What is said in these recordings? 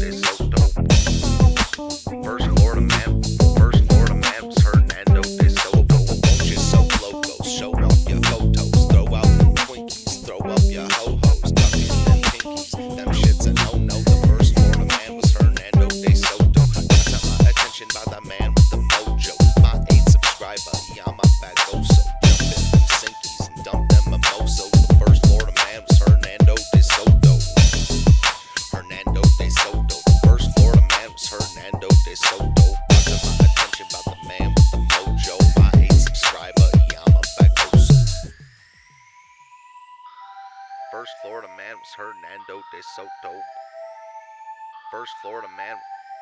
they so dope. First Florida man was Hernando de Soto. Just so logos, show off your photos, throw out them Twinkies, throw up your ho-hos, tuck in them pinkies, them shits a no-no. The first Florida man was Hernando de Soto. Got my attention by the man with the mojo. My 8 subscriber, he on my back also. Jump in them Sinkies and dump them mimosas. The first Florida man was Hernando de Soto. Hernando de Soto. The first Florida man was Hernando de Soto. Got my attention by the man with the mojo. My 8 subscriber, he on my back also. First Florida man was Hernando de Soto. First Florida man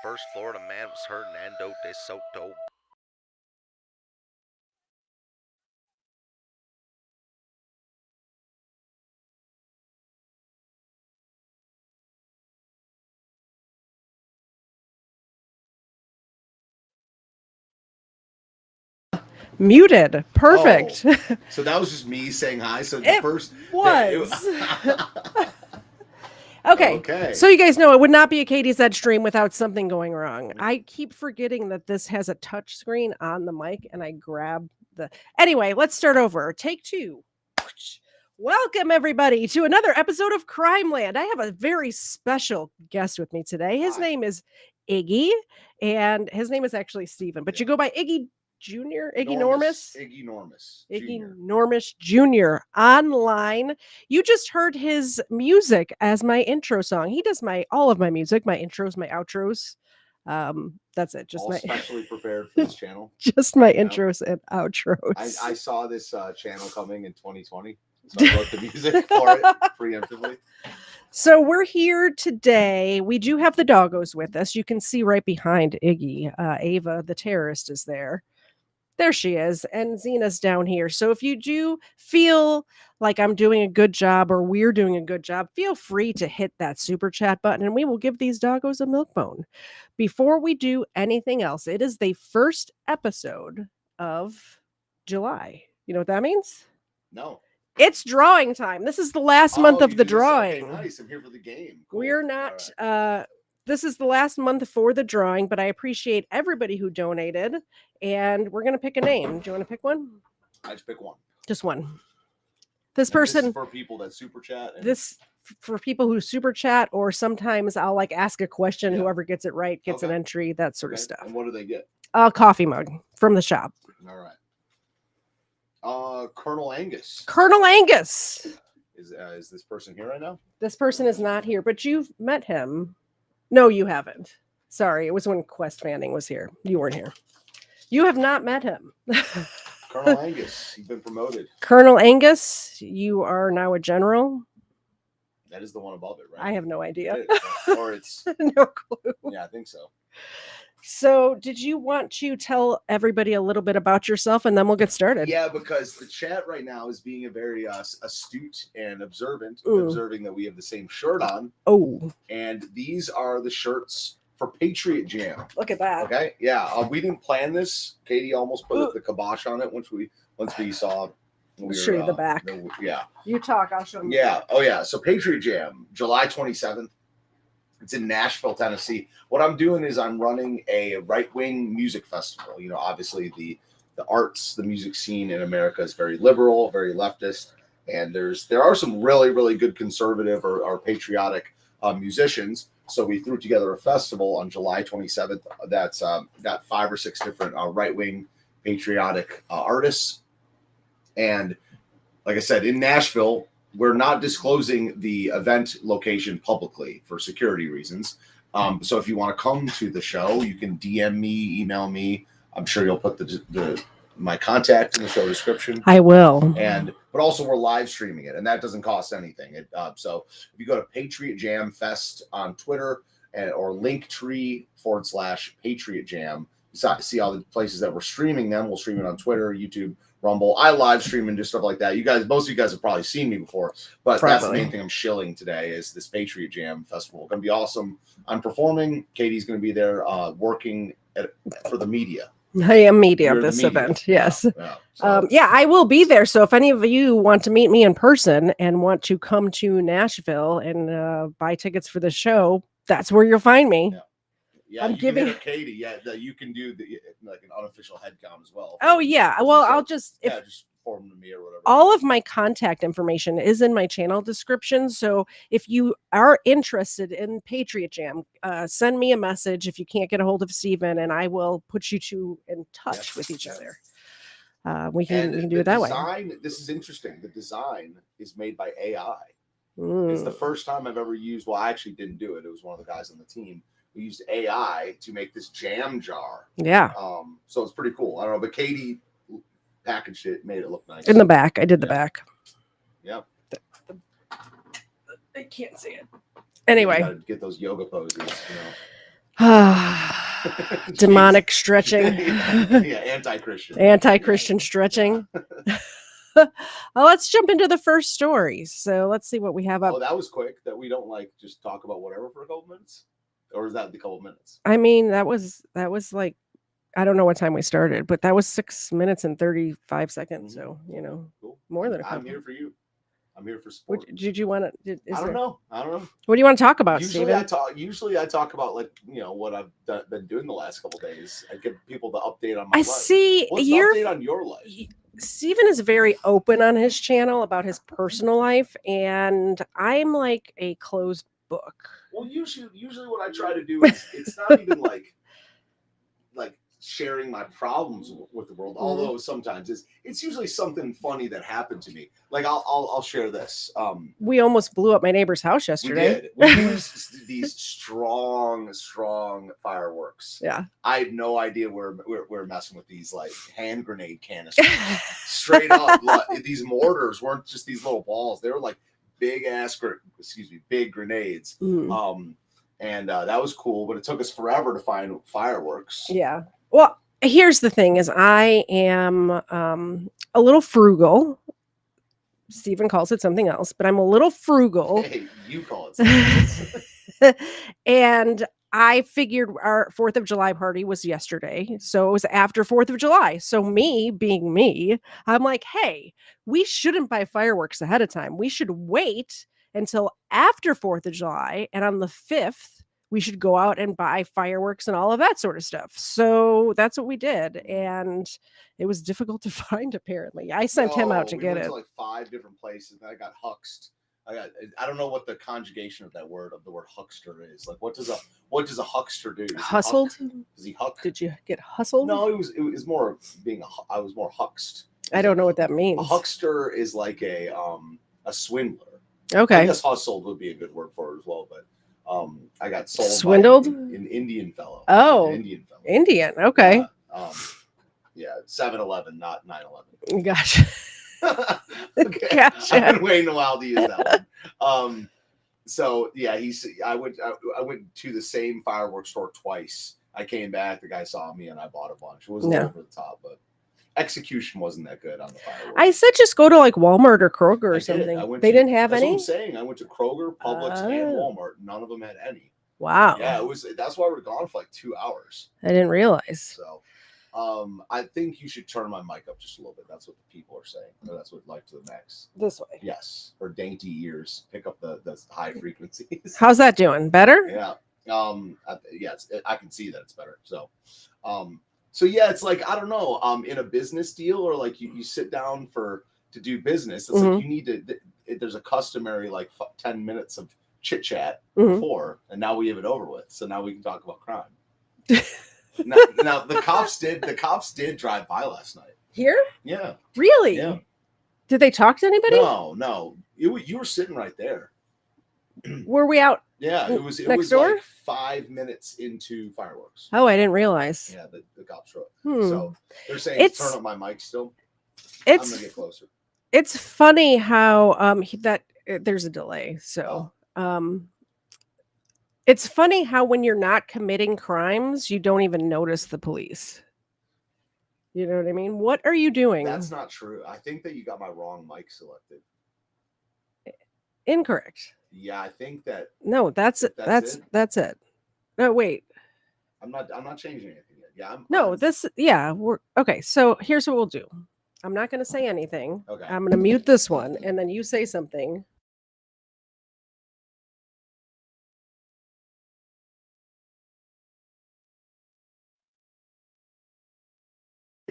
was Hernando de Soto. Muted. Perfect. Oh, so that was just me saying hi. So the It first was. Okay. So you guys know it would not be a Katie's Edge stream without something going wrong. I keep forgetting that this has a touch screen on the mic and I grab the... Anyway, let's start over. Take 2. Welcome everybody to another episode of Crimeland. I have a very special guest with me today. His name is Iggy and his name is actually Steven, but you go by Iggy Jr., Iggy Normus? Iggy Normus. Iggy Normus Jr. online. You just heard his music as my intro song. He does all of my music, my intros, my outros. That's it. Just all my specially prepared for this channel. Just my intros and outros. I saw this channel coming in 2020, so I wrote the music for it preemptively. So we're here today. We do have the doggos with us. You can see right behind Iggy. Ava, the terrorist, is there. There she is, and Zena's down here. So if you do feel like I'm doing a good job or we're doing a good job, feel free to hit that super chat button and we will give these doggos a milk bone. Before we do anything else, it is the first episode of July. You know what that means? No. It's drawing time. This is the last month of the drawing. Okay, nice. I'm here for the game. Cool. We're not... This is the last month for the drawing, but I appreciate everybody who donated. And we're going to pick a name. Do you want to pick one? I just pick one. Just one. This person... This is for people that super chat. This for people who super chat, or sometimes I'll ask a question. Yeah. Whoever gets it right gets an entry, that sort of stuff. And what do they get? A coffee mug from the shop. All right. Colonel Angus. Colonel Angus. Is this person here right now? This person is not here, but you've met him. No, you haven't. Sorry, it was when Quest Fanning was here. You weren't here. You have not met him. Colonel Angus, you've been promoted. Colonel Angus, you are now a general. That is the one above it, right? I have no idea. Or it's... No clue. Yeah, I think so. So did you want to tell everybody a little bit about yourself and then we'll get started? Yeah, because the chat right now is being a very astute and observant, observing that we have the same shirt on. Oh. And these are the shirts for Patriot Jam. Look at that. Okay. Yeah. We didn't plan this. Katie almost put the kibosh on it once we saw. I'll show you the back. Yeah. You talk, I'll show you. Yeah. Oh yeah. So Patriot Jam, July 27th. It's in Nashville, Tennessee. What I'm doing is I'm running a right-wing music festival. You know, obviously the arts, the music scene in America is very liberal, very leftist, and there are some really, really good conservative or patriotic musicians. So we threw together a festival on July 27th that's got 5 or 6 different right-wing patriotic artists. And like I said, in Nashville, we're not disclosing the event location publicly for security reasons. So if you want to come to the show, you can DM me, email me. I'm sure you'll put my contact in the show description. I will. But also we're live streaming it, and that doesn't cost anything. So if you go to Patriot Jam Fest on Twitter or Linktree/Patriot Jam, see all the places that we're streaming them. We'll stream it on Twitter, YouTube, Rumble. I live stream and do stuff like that. Most of you guys have probably seen me before, but that's the main thing I'm shilling today is this Patriot Jam Festival. Going to be awesome. I'm performing. Katie's going to be there working for the media. I am media of this event. Yes. Yeah, I will be there. So if any of you want to meet me in person and want to come to Nashville and buy tickets for the show, That's where you'll find me. Yeah. Yeah, I'm you giving- can hit her Katie. Yeah, that you can do like an unofficial head count as well. Oh yeah. Well, I'll just yeah, just form to me or whatever. all of my contact information is in my channel description. So if you are interested in Patriot Jam, send me a message if you can't get a hold of Steven, and I will put you two in touch with each other. We can do it that way. This is interesting. The design is made by AI. It's Mm. the first time I've ever used. Well, I actually didn't do it. It was one of the guys on the team. We used AI to make this jam jar. Yeah. So it's pretty cool. I don't know, but Katie packaged it, made it look nice. In the back. I did the back. Yep. I can't see it. Anyway. You gotta get those yoga poses, you know. Demonic stretching. Yeah, anti-Christian. Anti-Christian stretching. Well, let's jump into the first story. So let's see what we have up. Oh, that was quick. That we don't like just talk about whatever for a couple minutes, or is that the couple minutes? I mean, that was like, I don't know what time we started, but that was 6 minutes and 35 seconds. So Cool. more than a I'm couple. here for you. I'm here for sport. Did you want to? I don't know. What do you want to talk about, Usually Steven? Usually I talk about like what I've been doing the last couple days. I give people the update on my I life. see What's the update on your life? Steven is very open on his channel about his personal life, and I'm like a closed book. Well, usually what I try to do is it's not even like sharing my problems with the world, although sometimes it's usually something funny that happened to me. Like I'll share this. We almost blew up my neighbor's house yesterday. We used these strong fireworks. Yeah. I had no idea we're messing with these like hand grenade canisters. Straight up, these mortars weren't just these little balls; they were like big grenades. And that was cool, but it took us forever to find fireworks. Yeah. Well, here's the thing: is I am a little frugal. Steven calls it something else, but I'm a little frugal. Hey, you call it something else. And I figured our 4th of July party was yesterday. So it was after 4th of July. So me being me, I'm like, hey, we shouldn't buy fireworks ahead of time. We should wait until after 4th of July. And on the 5th, we should go out and buy fireworks and all of that sort of stuff. So that's what we did. And it was difficult to find, apparently. I sent him out to get it. To like 5 different places, and I got huxed. I don't know what the conjugation of the word huckster is. Like, what does a huckster do? Hustled? Does he huck? Did you get hustled? No, it was more I was more huxed. I don't know what that means. A huckster is like a swindler. Okay. I guess hustled would be a good word for it as well, but I got sold. Swindled? By an Indian fellow. Oh, an Indian fellow. Indian. Okay. Yeah, 7-Eleven, not 9/11. Gotcha. Okay. Gotcha. I've been waiting a while to use that one. So yeah, I went to the same fireworks store twice. I came back, the guy saw me, and I bought a bunch. It was over the top, but execution wasn't that good on the fireworks. I said just go to like Walmart or Kroger or something. They didn't have that's any? What I'm saying. I went to Kroger, Publix, and Walmart. None of them had any. Wow. Yeah, that's why we're gone for like 2 hours. I didn't realize. So I think you should turn my mic up just a little bit. That's what the people are saying. Or that's what like to the max. This way. Yes. Or dainty ears. Pick up the high frequencies. How's that doing? Better? Yeah. I can see that it's better. So so yeah, it's like, I don't know, in a business deal, or like you sit down to do business, it's like you need to, there's a customary like 10 minutes of chit chat before, and now we have it over with. So now we can talk about crime. now the cops did drive by last night. Here? Yeah. Really? Yeah. Did they talk to anybody? No. You were sitting right there. Were we out? Yeah, it was next door? like 5 minutes into fireworks. Oh, I didn't realize. Yeah, the cops were. So they're saying turn up my mic still. I'm gonna get closer. It's funny how there's a delay. So it's funny how when you're not committing crimes, you don't even notice the police. You know what I mean? What are you doing? That's not true. I think that you got my wrong mic selected. Incorrect. Yeah, I think that. No, that's it. That's it. No, wait. I'm not changing anything yet. Yeah, we're okay. So here's what we'll do. I'm not going to say anything. Okay. I'm going to mute this one, and then you say something.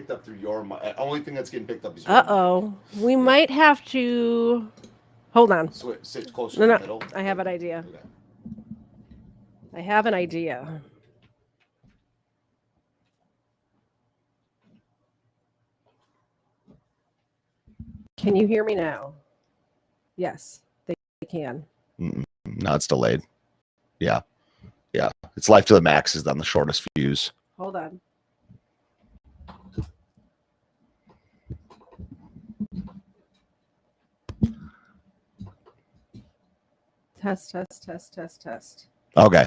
picked up through your mic. Only thing that's getting picked up is your Uh-oh. We might have to... Hold on. mic. Sit closer No, to no. the middle. I have an idea. Okay. I have an idea. Can you hear me now? Yes, they can. No, it's delayed. Yeah. Yeah. It's life to the max is on the shortest fuse. Hold on. Test, test, test, test, test. Okay.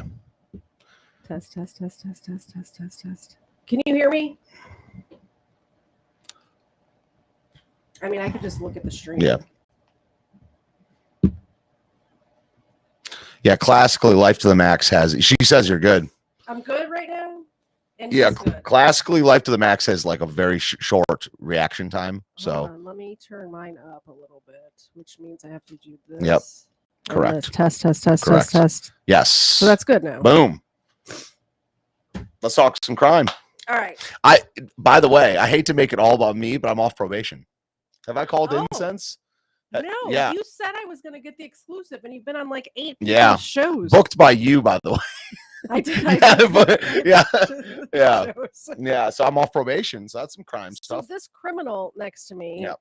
Test, test, test, test, test, test, test, test. Can you hear me? I mean, I could just look at the stream. Yeah. Yeah, classically, life to the max has. She says you're good. I'm good right now. And Yeah, he's good. classically, life to the max has like a very short reaction time. Hold So on, let me turn mine up a little bit, which means I have to do this. Yep. And Correct. this. Test, test, test, Correct. test, test. yes. So that's good now. Boom. Let's talk some crime. All right. By the way, I hate to make it all about me, but I'm off probation. Have I called in Oh. since? No, yeah. you said I was going to get the exclusive, and you've been on like 8 Yeah. shows. Booked by you, by the way. I did. Yeah, but- yeah. Yeah. Shows. Yeah, so I'm off probation. So that's some crime So stuff. this criminal next to me Yep.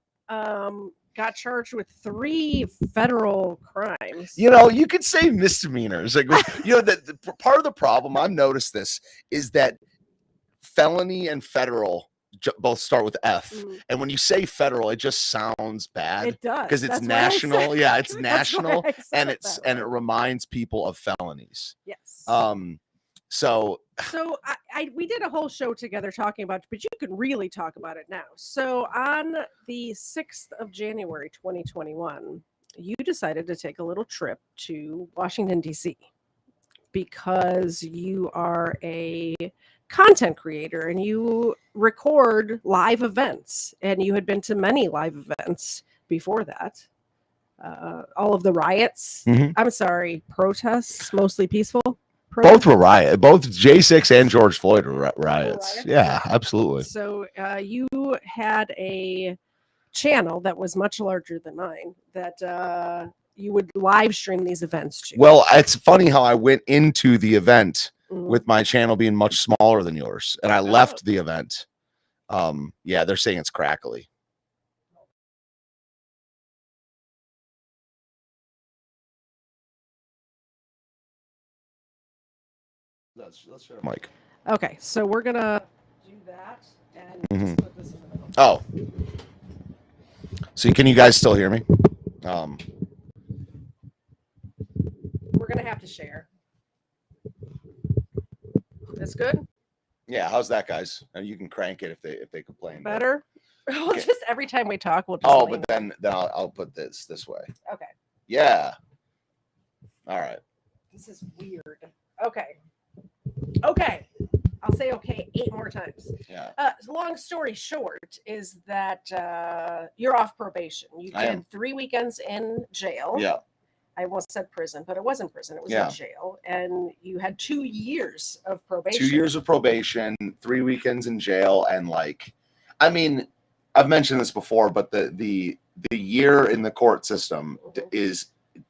got charged with 3 federal crimes. You know, you could say misdemeanors. Like, you know, the part of the problem, I've noticed this, is that felony and federal both start with F. Mm. And when you say federal, it just sounds bad. It does. Because it's That's why I national. said- Yeah, it's that's why national. I said And it it's that and way. it reminds people of felonies. Yes. So we did a whole show together talking about it, but you can really talk about it now. So on the 6th of January 2021, you decided to take a little trip to Washington, D.C. because you are a content creator and you record live events, and you had been to many live events before that. All of the riots, Mhm. I'm sorry, protests, mostly peaceful. both were riot. Both J6 and George Floyd were riots. Riots? Yeah, absolutely. So you had a channel that was much larger than mine that you would live stream these events to. Well, it's funny how I went into the event Mhm. with my channel being much smaller than yours, and I left the event. Yeah, they're saying it's crackly. Let's share Mike. Okay, so we're gonna do that and just put this in the middle. Oh, so can you guys still hear me? We're gonna have to share. That's good. Yeah, how's that, guys? You can crank it if they complain. but- Better. We'll Okay. just every time we talk, we'll just. Oh, lean. but then I'll put this way. Okay. Yeah. All right. This is weird. Okay. Okay. I'll say okay 8 more times. Yeah. Long story short is that you're off probation. You I am. did 3 weekends in jail. Yeah. I almost said prison, but it wasn't prison. It was Yeah. in jail. And you had 2 years of probation. 2 years of probation, 3 weekends in jail, and I mean, I've mentioned this before, but the year in the court system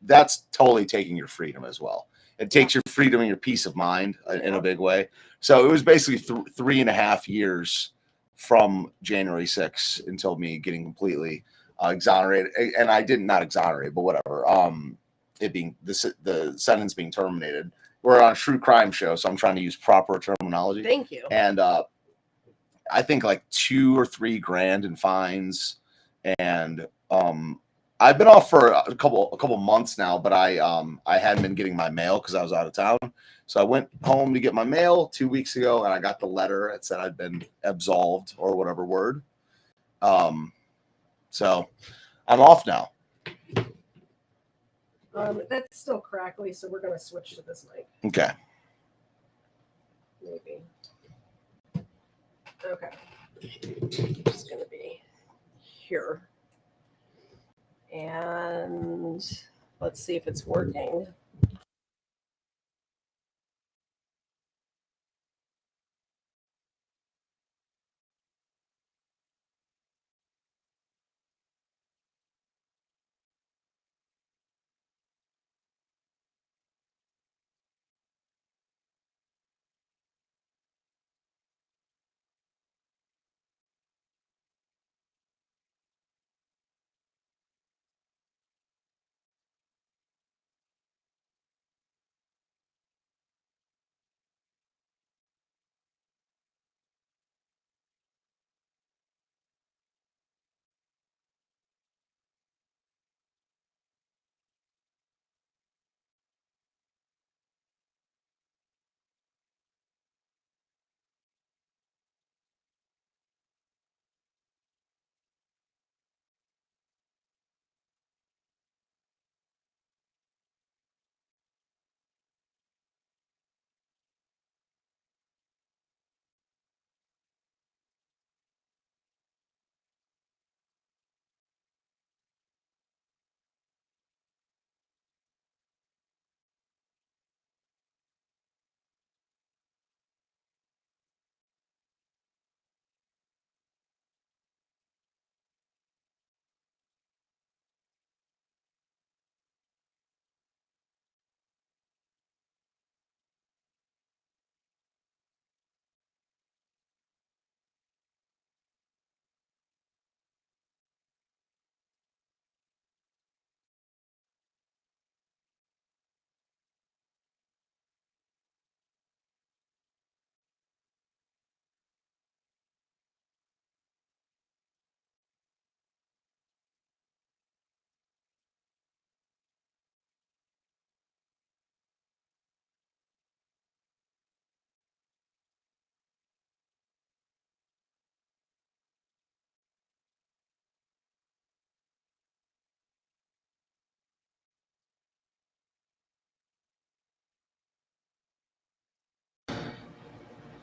that's totally taking your freedom as well. It takes your freedom and your peace of mind in a big way. So it was basically 3.5 years from January 6th until me getting completely exonerated, and I did not exonerate, but whatever. It being the sentence being terminated. We're on a true crime show, so I'm trying to use proper terminology. Thank you. And I think like $2 or $3 grand in fines, and I've been off for a couple months now, but I hadn't been getting my mail because I was out of town. So I went home to get my mail 2 weeks ago, and I got the letter that said I'd been absolved or whatever word. So I'm off now. That's still crackly, so we're gonna switch to this mic. Okay. Maybe. Okay. It's gonna be here. And let's see if it's working.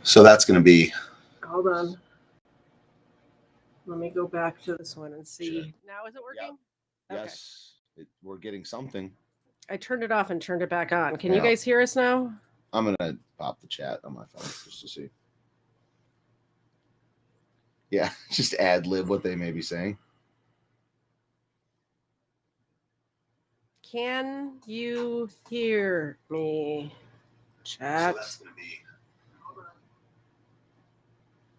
So that's going to be. Hold on. Let me go back to this one and see. Sure. Now is it working? Yes, we're getting something. I turned it off and turned it back on. Can you Yeah. guys hear us now? I'm going to pop the chat on my phone just to see. Yeah, just ad lib what they may be saying. Can you hear me? Chat. So that's going to be. Hold on.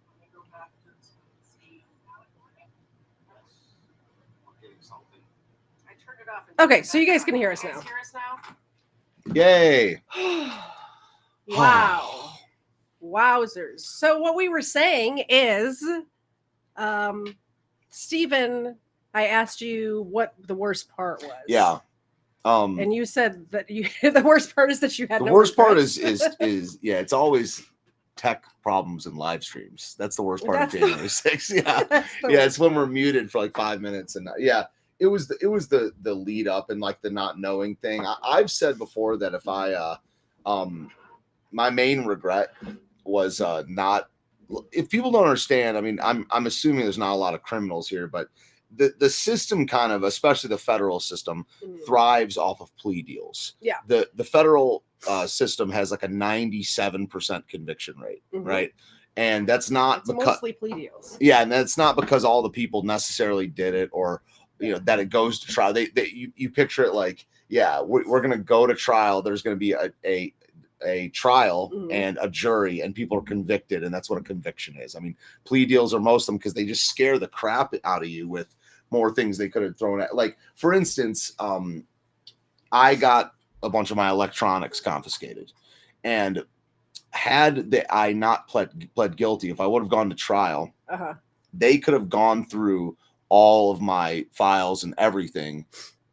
Let me go back to this one and see. We're getting something. I turned it off. Okay, so you guys can hear us now. Yay! Wow. Wowzers. So what we were saying is, Stephen, I asked you what the worst part was. Yeah. And you said that you the worst part is that you had the no worst part regrets. is yeah, it's always tech problems and live streams. That's the worst part That's of the- January 6th. Yeah. That's the Yeah, worst it's when part. we're muted for like 5 minutes, and yeah, it was the lead up and like the not knowing thing. I've said before that if I my main regret was not, if people don't understand, I mean, I'm assuming there's not a lot of criminals here, but the system kind of, especially the federal system, thrives off of plea deals. Yeah. The federal system has like a 97% conviction rate, right? And that's not It's mostly plea deals. Yeah, and that's not because all the people necessarily did it, or that it goes to trial. You picture it like, yeah, we're going to go to trial. There's going to be a trial and a jury, and people are convicted, and that's what a conviction is. I mean, plea deals are most of them because they just scare the crap out of you with more things they could have thrown at. Like, for instance, I got a bunch of my electronics confiscated, and had I not pled guilty, if I would have gone to trial, they could have gone through all of my files and everything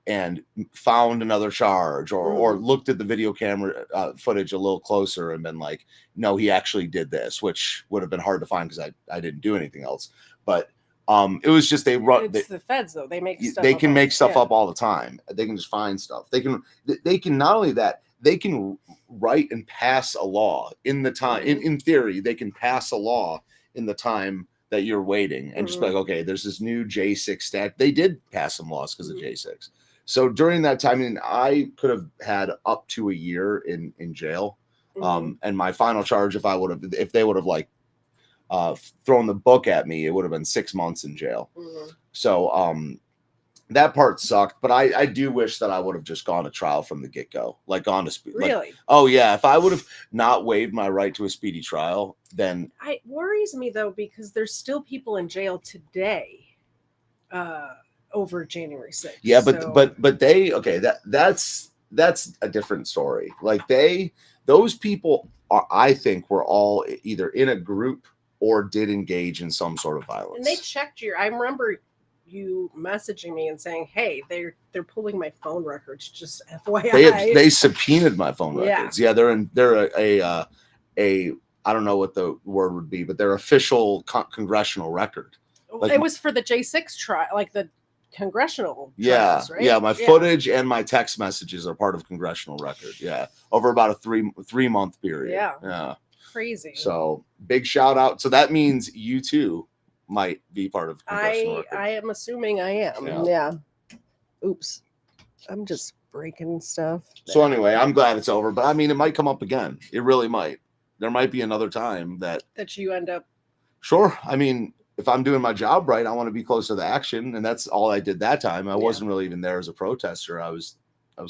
and found another charge, or looked at the video camera footage a little closer and been like, no, he actually did this, which would have been hard to find because I didn't do anything else. But it was just It's the feds though. They make stuff. They can make stuff yeah. up all the time. They can just find stuff. They can not only that, they can write and pass a law in the time. In theory, they can pass a law in the time that you're waiting, and just be like, okay, there's this new J6 stat. They did pass some laws because of J6. So during that time, and I could have had up to a year in jail. And my final charge, if they would have like thrown the book at me, it would have been 6 months in jail. So that part sucked, but I do wish that I would have just gone to trial from the get-go, like gone to really. Like, oh yeah, if I would have not waived my right to a speedy trial, then it worries me though, because there's still people in jail today over January 6th. Yeah, but they that's a different story. Like those people are, I think, were all either in a group or did engage in some sort of violence. And they checked I remember you messaging me and saying, hey, they're pulling my phone records, just FYI. They subpoenaed my phone records. Yeah, they're a I don't know what the word would be, but they're official congressional record. Like, it was for the J6 trial, like the congressional trials, right? Yeah, my footage and my text messages are part of congressional record. Yeah, over about a three month period. Yeah, crazy. So big shout out. So that means you too might be part of congressional record. I am assuming I am. Yeah. Oops, I'm just breaking stuff. So anyway, I'm glad it's over, but I mean, it might come up again. It really might. There might be another time that you end up. Sure. I mean, if I'm doing my job right, I want to be close to the action, and that's all I did that time. I wasn't really even there as a protester. I was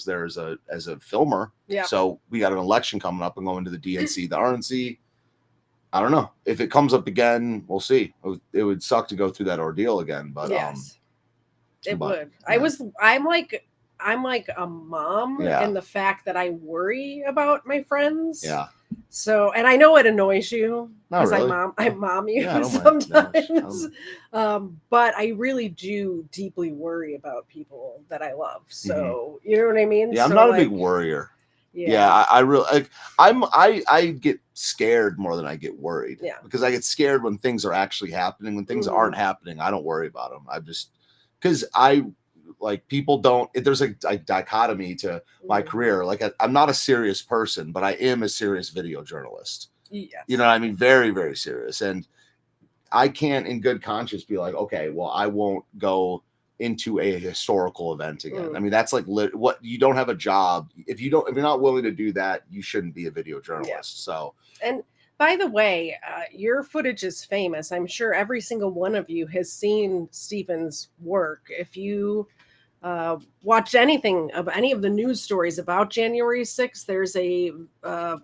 there as a filmer. Yeah. So we got an election coming up and going to the DNC, the RNC. I don't know if it comes up again. We'll see. It would suck to go through that ordeal again, but yes, it would. Yeah. I'm like a mom in the fact that I worry about my friends. Yeah. So, and I know it annoys you because really. I mom you sometimes. But I really do deeply worry about people that I love. So, you know what I mean? Yeah, I'm not a big worrier. Yeah, I really I get scared more than I get worried. Yeah. Because I get scared when things are actually happening. When things aren't happening, I don't worry about them. I just because people don't, there's a dichotomy to my career. Like I'm not a serious person, but I am a serious video journalist. Yes. You know what I mean? Very, very serious. And I can't in good conscience be like, okay, well, I won't go into a historical event again. I mean, that's like what you don't have a job. If you're not willing to do that, you shouldn't be a video journalist. Yeah. So, and by the way, your footage is famous. I'm sure every single one of you has seen Stephen's work. If you watched anything of any of the news stories about January 6th, there's a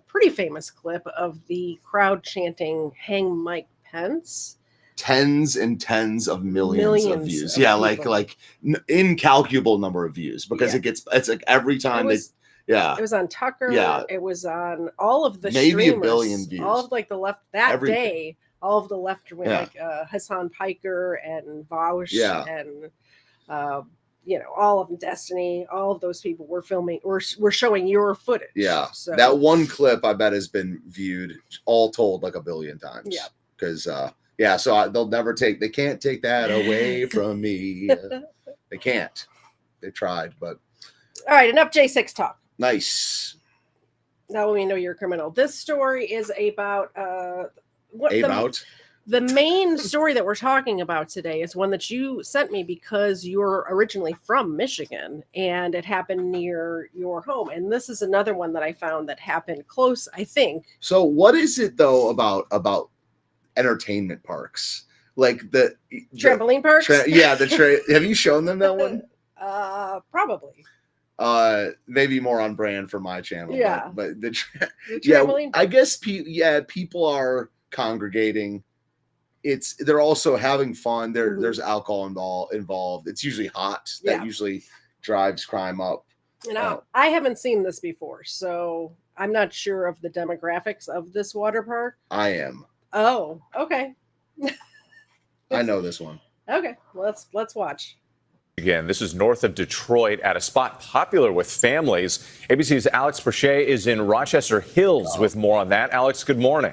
pretty famous clip of the crowd chanting "Hang Mike Pence." Tens and tens of millions of views. Of Yeah, people. like incalculable number of views because it's like every time it was on Tucker. Yeah. It was on all of the maybe streamers, a billion views. all of like the left that Everything. day. All of the left wing, like Hassan Piker and Vaush and all of them, Destiny, all of those people were filming or were showing your footage. Yeah. So that one clip I bet has been viewed all told like a billion times. Yeah. Because so they can't take that away from me. They can't. They tried, but all right, enough J6 talk. Nice. Now we know you're a criminal. This story is about the main story that we're talking about today is one that you sent me because you're originally from Michigan and it happened near your home. And this is another one that I found that happened close, I think. So what is it though about entertainment parks? Like the trampoline parks? Have you shown them that one? Probably. Maybe more on brand for my channel. Yeah. But the trampoline I guess people are congregating. They're also having fun. There's alcohol involved. It's usually hot. That usually drives crime up. I haven't seen this before, so I'm not sure of the demographics of this water park. I am. Oh, okay. I know this one. Okay, let's watch. Again, this is north of Detroit at a spot popular with families. ABC's Alex Brochet is in Rochester Hills with more on that. Alex, good morning.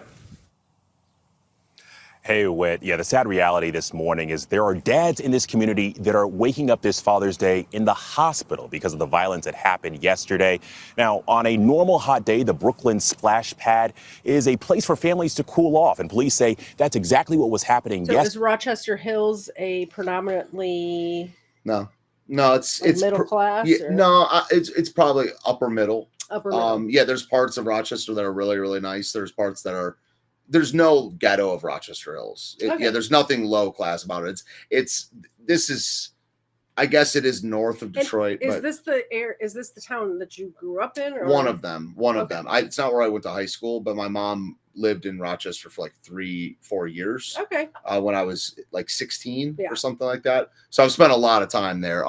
Hey, Whit. Yeah, the sad reality this morning is there are dads in this community that are waking up this Father's Day in the hospital because of the violence that happened yesterday. Now, on a normal hot day, the Brooklyn Splash Pad is a place for families to cool off, and police say that's exactly what was happening yesterday. Is Rochester Hills a predominantly No, it's middle class? Yeah, no, it's probably upper middle. Upper middle. Yeah, there's parts of Rochester that are really, really nice. There's parts that are. There's no ghetto of Rochester Hills. Yeah, there's nothing low class about it. This is, I guess it is north of Detroit. Is this the town that you grew up in? Or? One of them. It's not where I went to high school, but my mom lived in Rochester for like 3-4 years. Okay. When I was like 16 or something like that. So I've spent a lot of time there.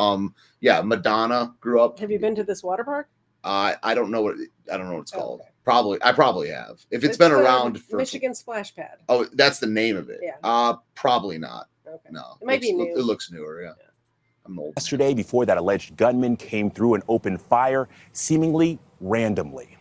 Madonna grew up. Have you been to this water park? I don't know what it's called. I probably have. If it's been around for Michigan Splash Pad. Oh, that's the name of it. Yeah. Probably not. Okay. No. It might be new. It looks newer, yeah. I'm old. Yesterday, before that alleged gunman came through and opened fire, seemingly randomly.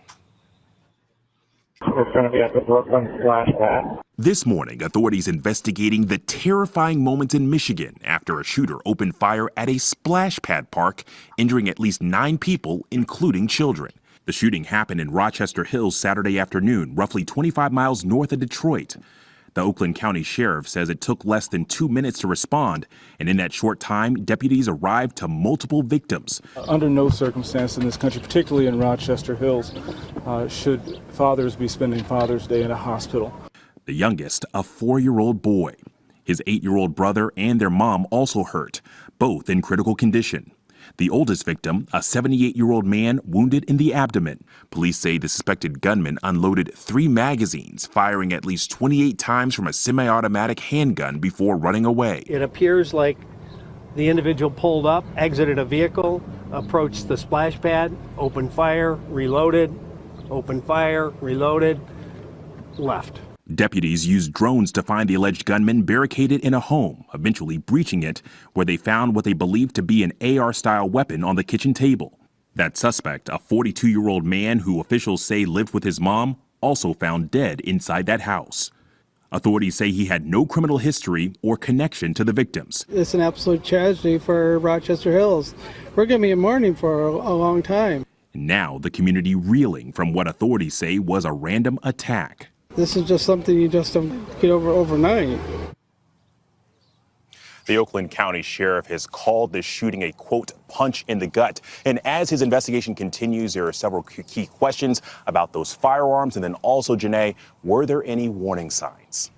It's going to be at the Brooklyn Splash Pad. This morning, authorities investigating the terrifying moments in Michigan after a shooter opened fire at a splash pad park, injuring at least 9 people, including children. The shooting happened in Rochester Hills Saturday afternoon, roughly 25 miles north of Detroit. The Oakland County Sheriff says it took less than 2 minutes to respond, and in that short time, deputies arrived to multiple victims. Under no circumstance in this country, particularly in Rochester Hills, should fathers be spending Father's Day in a hospital. The youngest, a 4-year-old boy. His 8-year-old brother and their mom also hurt, both in critical condition. The oldest victim, a 78-year-old man wounded in the abdomen. Police say the suspected gunman unloaded 3 magazines, firing at least 28 times from a semi-automatic handgun before running away. It appears like the individual pulled up, exited a vehicle, approached the splash pad, opened fire, reloaded, left. Deputies used drones to find the alleged gunman barricaded in a home, eventually breaching it, where they found what they believed to be an AR-style weapon on the kitchen table. That suspect, a 42-year-old man who officials say lived with his mom, also found dead inside that house. Authorities say he had no criminal history or connection to the victims. It's an absolute tragedy for Rochester Hills. We're going to be in mourning for a long time. Now the community reeling from what authorities say was a random attack. This is just something you just don't get over overnight. The Oakland County Sheriff has called this shooting a, quote, punch in the gut. And as his investigation continues, there are several key questions about those firearms. And then also, Janae, were there any warning signs?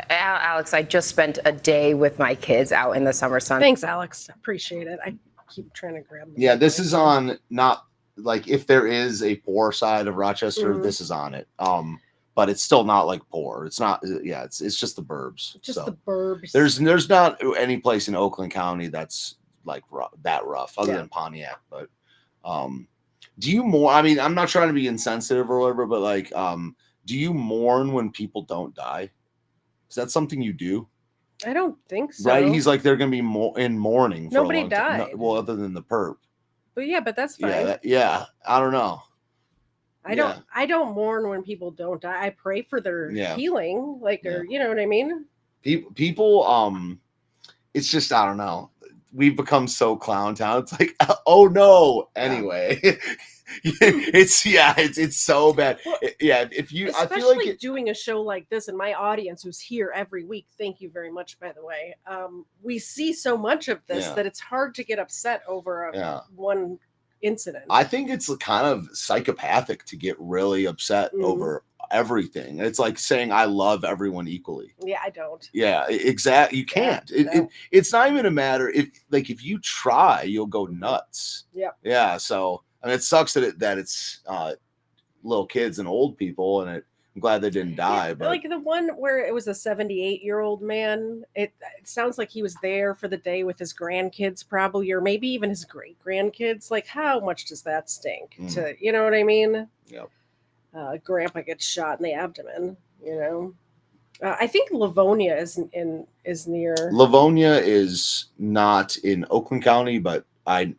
Alex, I just spent a day with my kids out in the summer sun. Thanks, Alex. Appreciate it. I keep trying to grab them. Yeah, this is on, not like if there is a poor side of Rochester, this is on it. But it's still not like poor. It's not. Yeah, it's just the burbs. Just the burbs. There's not any place in Oakland County that's like that rough, other than Pontiac. But do you mourn? I mean, I'm not trying to be insensitive or whatever, but like, do you mourn when people don't die? Is that something you do? I don't think so. Right? He's like they're gonna be in mourning. For Nobody a long time. died. No, well, other than the perp. But yeah, but that's fine. Yeah. I don't know. I don't mourn when people don't die. I pray for their healing, or you know what I mean? People, it's just, I don't know. We've become so clown town. It's like, oh no. Anyway, it's so bad. Well, if you, especially I feel like doing a show like this, and my audience who's here every week, thank you very much, by the way. We see so much of this that it's hard to get upset over one incident. I think it's kind of psychopathic to get really upset over everything. It's like saying I love everyone equally. Yeah, I don't. Yeah, exactly. You can't. It's not even a matter if you try, you'll go nuts. Yeah. Yeah. So I mean, it sucks that it's little kids and old people, and I'm glad they didn't die. But like the one where it was a 78-year-old man, it sounds like he was there for the day with his grandkids, probably, or maybe even his great grandkids. Like, how much does that stink? To you know what I mean? Yep. Grandpa gets shot in the abdomen. You know, I think Livonia is near. Livonia is not in Oakland County, but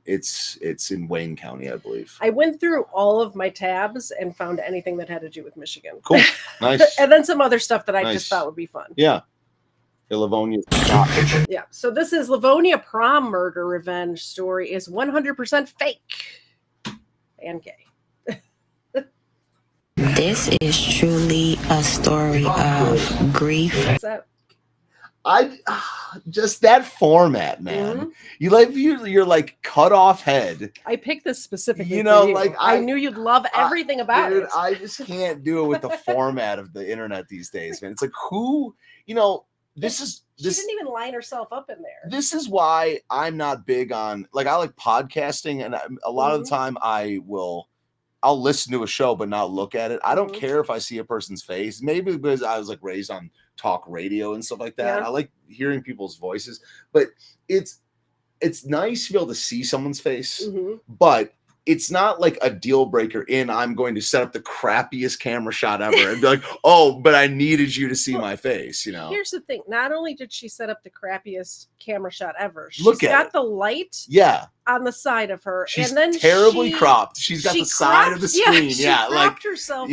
it's in Wayne County, I believe. I went through all of my tabs and found anything that had to do with Michigan. Cool. Nice. And then some other stuff that I just thought would be fun. Yeah. Livonia. Yeah. So this is Livonia prom murder revenge story is 100% fake and gay. This is truly a story of grief. What's that? Just that format, man. You're like cut off head. I picked this specifically. You know, for you. like I knew you'd love everything about it. I just can't do it with the format of the internet these days, man. It's like she didn't even line herself up in there. This is why I'm not big on I like podcasting, and a lot of the time I'll listen to a show but not look at it. I don't care if I see a person's face. Maybe because I was raised on talk radio and stuff like that. Yeah. I like hearing people's voices, but it's nice to be able to see someone's face, but it's not like a deal breaker I'm going to set up the crappiest camera shot ever and be like, oh, but I needed you to see my face, you know? Here's the thing. Not only did she set up the crappiest camera shot ever, she's got the light on the side of her. She's and then terribly cropped. She's got the side of the screen. She cropped herself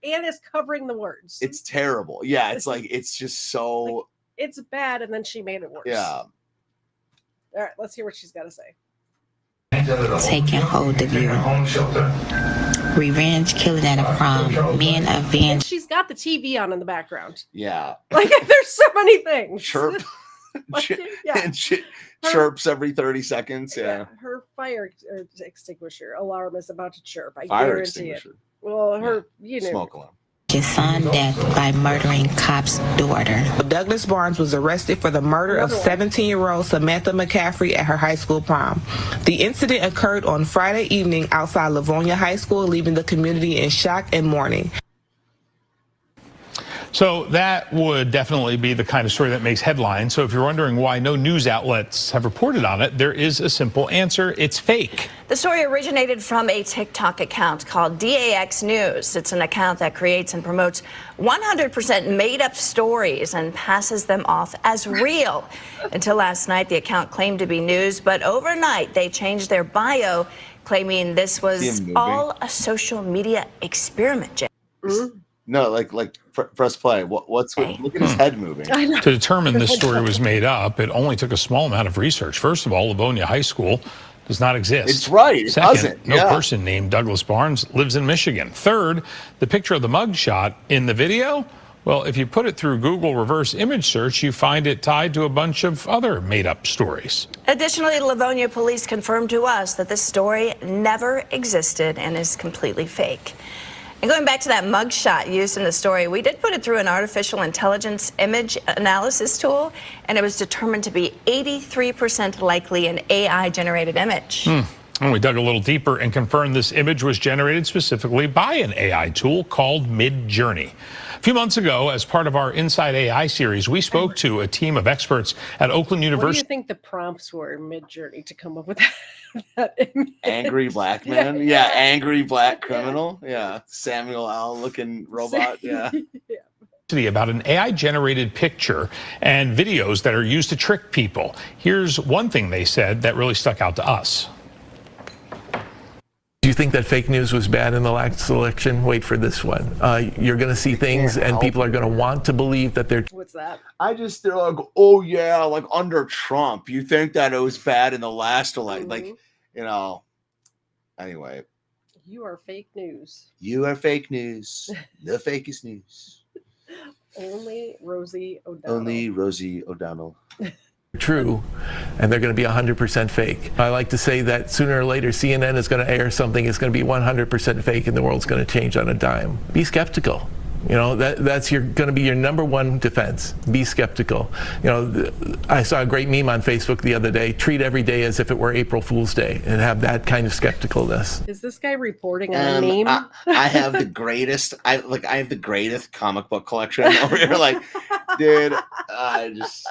and is covering the words. It's terrible. Yeah, it's it's just so... it's bad, and then she made it worse. Yeah. All right, let's hear what she's got to say. Taking hold of you. Revenge killing at a prom. Men avenge. She's got the TV on in the background. Yeah. There's so many things. Chirp. And chirps every 30 seconds. Yeah. Her fire extinguisher alarm is about to chirp. I fire guarantee extinguisher. it. Well, her, smoke alarm. His son death by murdering cop's daughter. Douglas Barnes was arrested for the murder of 17-year-old Samantha McCaffrey at her high school prom. The incident occurred on Friday evening outside Livonia High School, leaving the community in shock and mourning. So that would definitely be the kind of story that makes headlines. So if you're wondering why no news outlets have reported on it, there is a simple answer. It's fake. The story originated from a TikTok account called DAX News. It's an account that creates and promotes 100% made-up stories and passes them off as real. Until last night, the account claimed to be news, but overnight they changed their bio, claiming this was all a social media experiment. No, press play. Look at his head moving. To determine this story was made up, it only took a small amount of research. First of all, Livonia High School does not exist. It's right. It Second, doesn't. no person named Douglas Barnes lives in Michigan. Third, the picture of the mugshot in the video, well, if you put it through Google reverse image search, you find it tied to a bunch of other made-up stories. Additionally, Livonia police confirmed to us that this story never existed and is completely fake. And going back to that mugshot used in the story, we did put it through an artificial intelligence image analysis tool, and it was determined to be 83% likely an AI-generated image. And we dug a little deeper and confirmed this image was generated specifically by an AI tool called Midjourney. A few months ago, as part of our Inside AI series, we spoke to a team of experts at Oakland What do University. you think the prompts were Midjourney to come up with that image? Angry black man. Yeah, angry black criminal. Yeah, Samuel L. looking robot. Yeah. About an AI-generated picture and videos that are used to trick people. Here's one thing they said that really stuck out to us. Do you think that fake news was bad in the last election? Wait for this one. You're going to see things and people are going to want to believe that they're... What's that? They're like, oh yeah, like under Trump, you think that it was bad in the last election. Like, you know, anyway. You are fake news. You are fake news. The fakest news. Only Rosie O'Donnell. Only Rosie O'Donnell. true, and they're going to be 100% fake. I like to say that sooner or later CNN is going to air something that's going to be 100% fake and the world's going to change on a dime. Be skeptical. You know, that's going to be your number one defense. Be skeptical. You know, I saw a great meme on Facebook the other day. Treat every day as if it were April Fool's Day and have that kind of skepticalness. Is this guy reporting on a meme? I have the greatest. I have the greatest comic book collection over here. Like, dude, I just.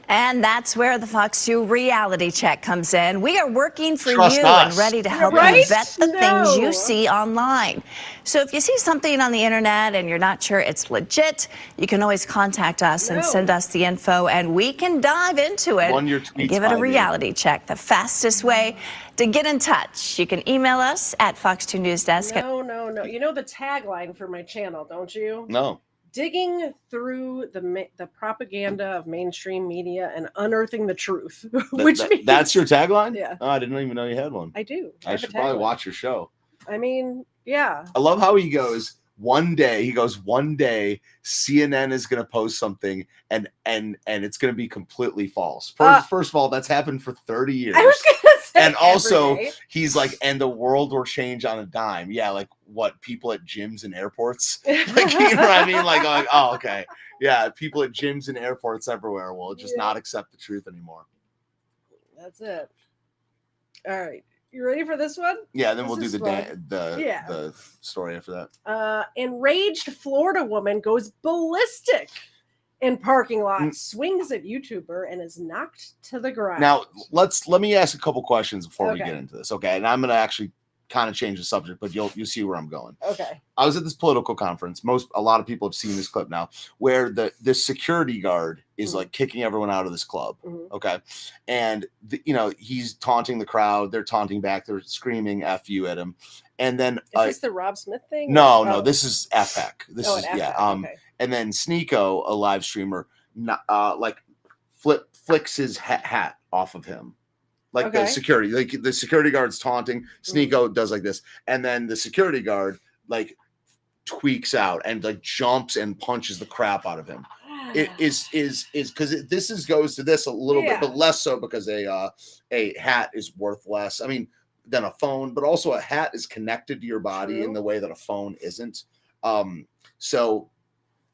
And that's where the Fox 2 reality check comes in. We are working for Trust you us. and ready to help you vet the things you see online. So if you see something on the internet and you're not sure it's legit, you can always contact us and send us the info, and we can dive into it and give it a reality check. The fastest way to get in touch. You can email us at Fox2newsdesk. No. You know the tagline for my channel, don't you? No. Digging through the propaganda of mainstream media and unearthing the truth. Which means, that's your tagline? Yeah. Oh, I didn't even know you had one. I do. I should probably watch your show. I mean, yeah. I love how he goes, one day CNN is going to post something and it's going to be completely false. First of all, that's happened for 30 years. I was going to say and also he's like, and the world will change on a dime. Yeah, like what, people at gyms and airports? Like, you know what I mean? Like, oh, okay. Yeah, people at gyms and airports everywhere will just not accept the truth anymore. That's it. All right. You ready for this one? Yeah, then we'll do the story after that. Enraged Florida woman goes ballistic in parking lot, swings at YouTuber, and is knocked to the ground. Now, let me ask a couple questions before we get into this, okay? And I'm going to actually kind of change the subject, but you'll see where I'm going. Okay. I was at this political conference. A lot of people have seen this clip now, where the security guard is like kicking everyone out of this club. Okay, and he's taunting the crowd. They're taunting back. They're screaming "F you" at him. And then is this the Rob Smith thing? No, this is FX. This is okay. And then Sneeko, a live streamer, flicks his hat off of him. Like the security guard's taunting. Sneeko does like this, and then the security guard like tweaks out and like jumps and punches the crap out of him. It is because this goes to this a little bit, but less so because a hat is worth less. I mean, than a phone, but also a hat is connected to your body in the way that a phone isn't. So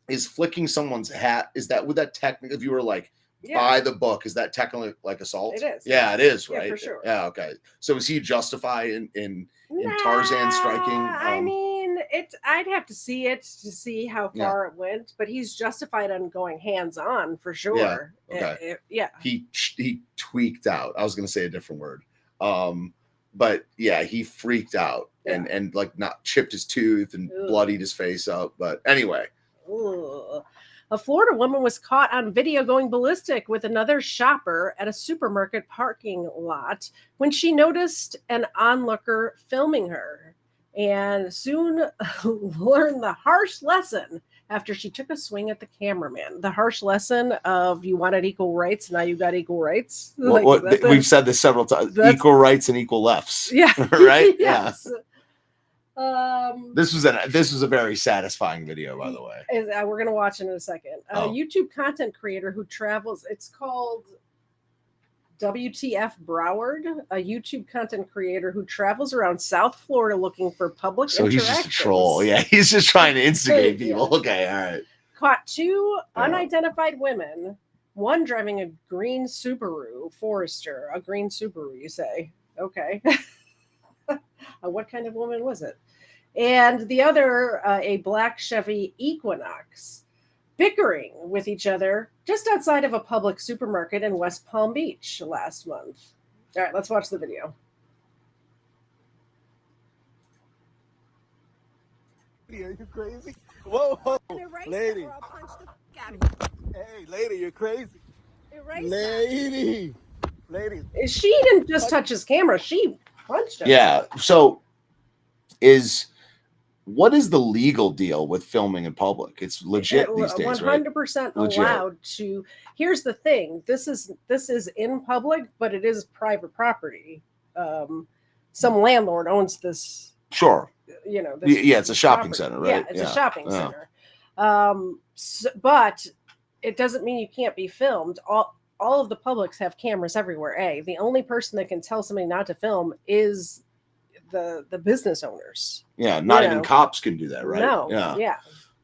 is flicking someone's hat, would that technically, if you were like by the book, is that technically like assault? It is. Yeah, it is, right? Yeah, for sure. Yeah, okay. So is he justified in Tarzan striking? I mean, I'd have to see it to see how far it went, but he's justified on going hands-on for sure. Yeah. Okay. He tweaked out. I was going to say a different word. But yeah, he freaked out and like not chipped his tooth and bloodied his face up. But anyway. Ugh. A Florida woman was caught on video going ballistic with another shopper at a supermarket parking lot when she noticed an onlooker filming her, and soon learned the harsh lesson after she took a swing at the cameraman. The harsh lesson of you wanted equal rights, now you got equal rights. We've said this several times. Equal rights and equal lefts. Yeah. Right? Yes. Yeah. This was a very satisfying video, by the way. We're going to watch it in a second. YouTube content creator who travels, it's called WTF Broward, a YouTube content creator who travels around South Florida looking for public interactions. He's just a troll. Yeah, he's just trying to instigate people. Yeah. Okay, all right. Caught 2 unidentified women, one driving a green Subaru Forester, a green Subaru, you say. Okay. What kind of woman was it? And the other, a black Chevy Equinox, bickering with each other just outside of a public supermarket in West Palm Beach last month. All right, let's watch the video. Are you crazy? Whoa, lady. Hey, lady, you're crazy. Lady. She didn't just touch his camera. She punched him. Yeah. So what is the legal deal with filming in public? It's legit these days, 100% right? allowed to. Here's the thing. This is in public, but it is private property. Some landlord owns this. Sure. It's a shopping center, right? Yeah, it's a shopping center. But it doesn't mean you can't be filmed. All of the publics have cameras everywhere. The only person that can tell somebody not to film is the business owners. Yeah, not even cops can do that, right? No. Yeah.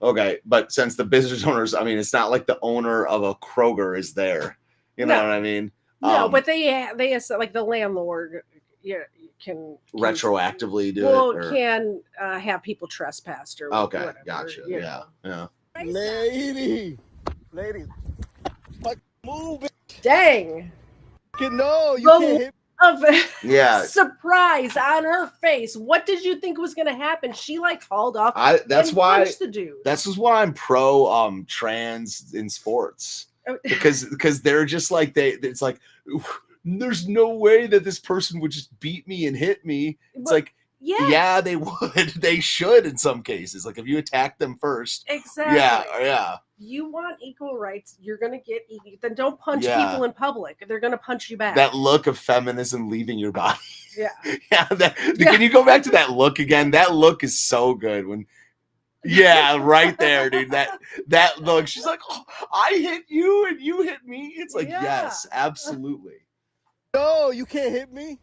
Okay, but since the business owners, I mean, it's not like the owner of a Kroger is there. You know what I mean? No, but they like the landlord. Can retroactively do it. Can have people trespassed or okay, whatever, gotcha. Yeah. Lady, fuck, move it. Dang. No, you can't hit. Surprise on her face. What did you think was going to happen? She hauled off. That's why punched the dude. This is why I'm pro trans in sports because they're just like it's like. There's no way that this person would just beat me and hit me. It's yeah, they would. They should in some cases. Like if you attack them first. Exactly. Yeah. You want equal rights. You're going to get equal. Then don't punch people in public. They're going to punch you back. That look of feminism leaving your body. Yeah. Can you go back to that look again? That look is so good when. Yeah, right there, dude. That look. She's like, oh, I hit you and you hit me. It's like, yes, absolutely. No, you can't hit me.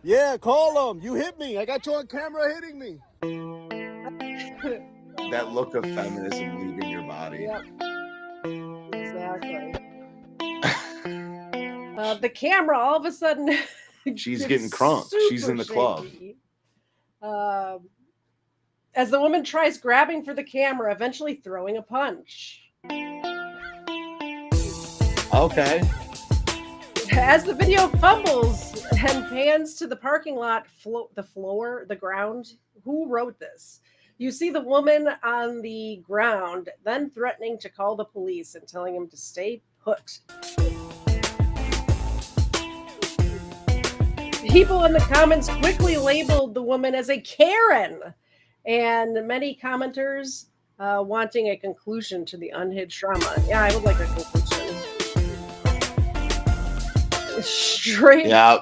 Yeah, call them. You hit me. I got you on camera hitting me. That look of feminism leaving your body. Yep. Exactly. The camera, all of a sudden, she's getting crunk. She's in the club. As the woman tries grabbing for the camera, eventually throwing a punch. Okay. As the video fumbles and pans to the parking lot, the ground, who wrote this? You see the woman on the ground, then threatening to call the police and telling him to stay put. People in the comments quickly labeled the woman as a Karen, and many commenters wanting a conclusion to the unhinged drama. Yeah, I would like a conclusion. Straight. Yeah,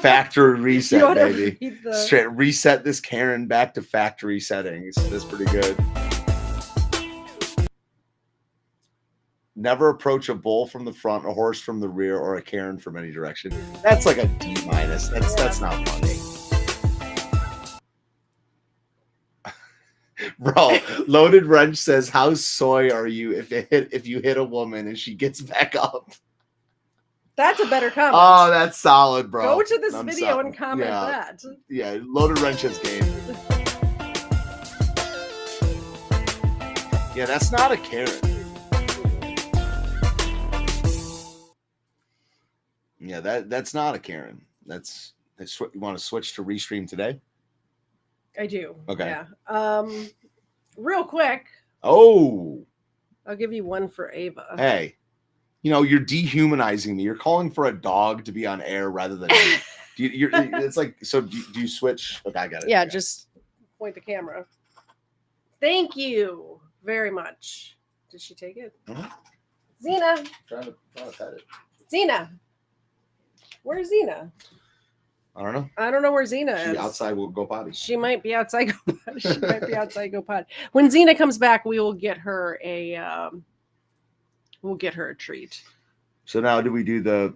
factory reset, baby. The... Straight reset this Karen back to factory settings. That's pretty good. Never approach a bull from the front, a horse from the rear, or a Karen from any direction. That's like a D-. That's not funny. Bro, Loaded Wrench says, how soy are you if you hit a woman and she gets back up? That's a better comment. Oh, that's solid, bro. Go to this video and comment that. Yeah, Loaded Wrench's game. Yeah, that's not a Karen. Yeah, that's not a Karen. That's you want to switch to Restream today? I do. Okay. Yeah. Real quick. Oh. I'll give you one for Ava. Hey. You're dehumanizing me. You're calling for a dog to be on air rather than me. It's like, so do you switch? Okay, I got it. Yeah, just point the camera. Thank you. very much. Did she take it? Mhm. Xena. Trying to pet it. Xena. Where's Xena? I don't know. I don't know where Xena She is. outside will go potty. She might be outside. She might be outside. Go potty. When Xena comes back, we will get her a. We'll get her a treat. So now, do we do the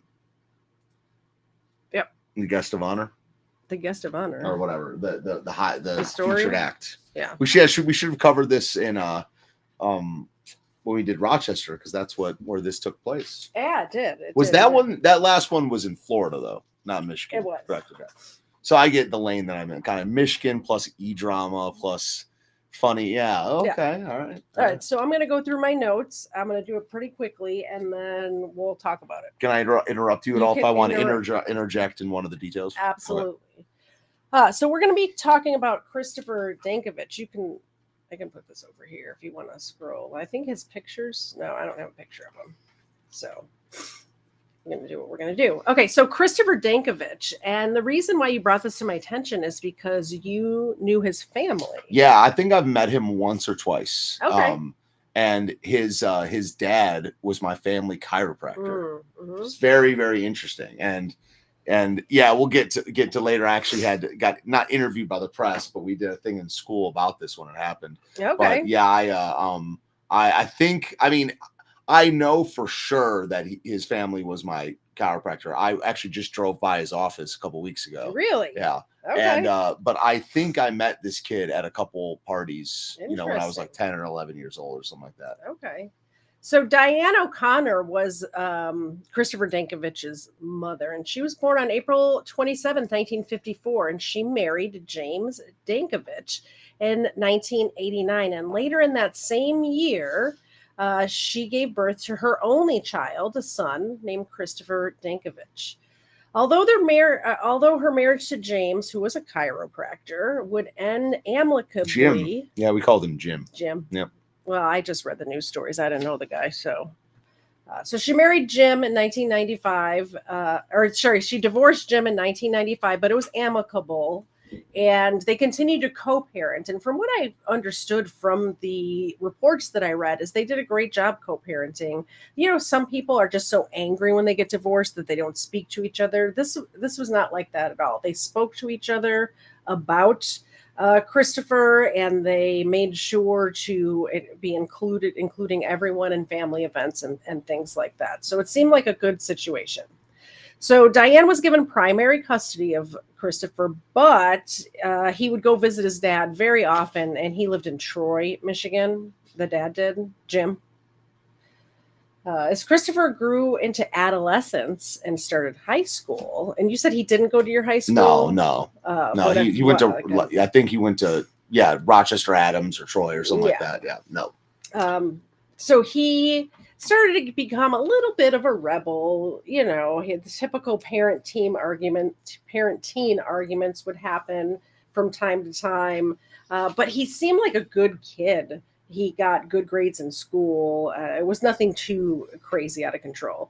Yep. the guest of honor The guest of honor. or whatever the story? featured act? Yeah. We should have covered this in when we did Rochester, because that's where this took place. Yeah, it did. That last one was in Florida though, not Michigan. It was. Correct. Okay. So I get the lane that I'm in, kind of Michigan plus drama plus funny. Yeah. Okay. Yeah. All right. All right. So I'm going to go through my notes. I'm going to do it pretty quickly, and then we'll talk about it. Can I interrupt you at You all if can I want to interject in one of the details? Absolutely. So we're going to be talking about Christopher Dankovich. I can put this over here if you want to scroll. I think his pictures. No, I don't have a picture of him. So we're going to do what we're going to do. Okay. So Christopher Dankovich, and the reason why you brought this to my attention is because you knew his family. Yeah, I think I've met him once or twice. Okay. And his dad was my family chiropractor. Mm-hmm. It's very, very interesting. And yeah, we'll get to later. I actually got not interviewed by the press, but we did a thing in school about this when it happened. Okay. But yeah, I think, I mean, I know for sure that his family was my chiropractor. I actually just drove by his office a couple weeks ago. Really? Yeah. Okay. And but I think I met this kid at a couple parties, when I was like 10 or 11 years old or something like that. Okay. So Diane O'Connor was Christopher Dankovich's mother, and she was born on April 27, 1954, and she married James Dankovich in 1989. And later in that same year, she gave birth to her only child, a son named Christopher Dankovich. Although her marriage to James, who was a chiropractor, would end amicably. Jim. Yeah, we called him Jim. Jim. Yep. Well, I just read the news stories. I didn't know the guy. So she married Jim in 1995. She divorced Jim in 1995, but it was amicable. And they continued to co-parent. And from what I understood from the reports that I read, is they did a great job co-parenting. Some people are just so angry when they get divorced that they don't speak to each other. This was not like that at all. They spoke to each other about Christopher, and they made sure to be including everyone in family events and things like that. So it seemed like a good situation. So Diane was given primary custody of Christopher, but he would go visit his dad very often, and he lived in Troy, Michigan. The dad did, Jim. As Christopher grew into adolescence and started high school, and you said he didn't go to your high school? No. He went to, I think he went to, Rochester Adams or Troy or something like that. Yeah, no. So he started to become a little bit of a rebel. He had the typical parent-teen arguments would happen from time to time. But he seemed like a good kid. He got good grades in school. It was nothing too crazy out of control.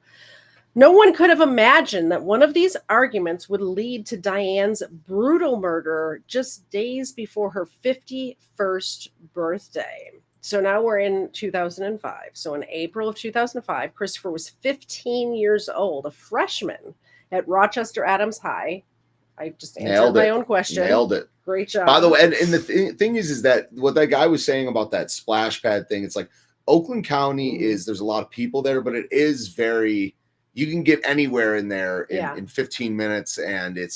No one could have imagined that one of these arguments would lead to Diane's brutal murder just days before her 51st birthday. So now we're in 2005. So in April of 2005, Christopher was 15 years old, a freshman at Rochester Adams High. I just answered my own question. Nailed it. Great job. By the way, and the thing is that what that guy was saying about that splash pad thing, it's like Oakland County there's a lot of people there, but it is very, you can get anywhere in there in 15 minutes, and it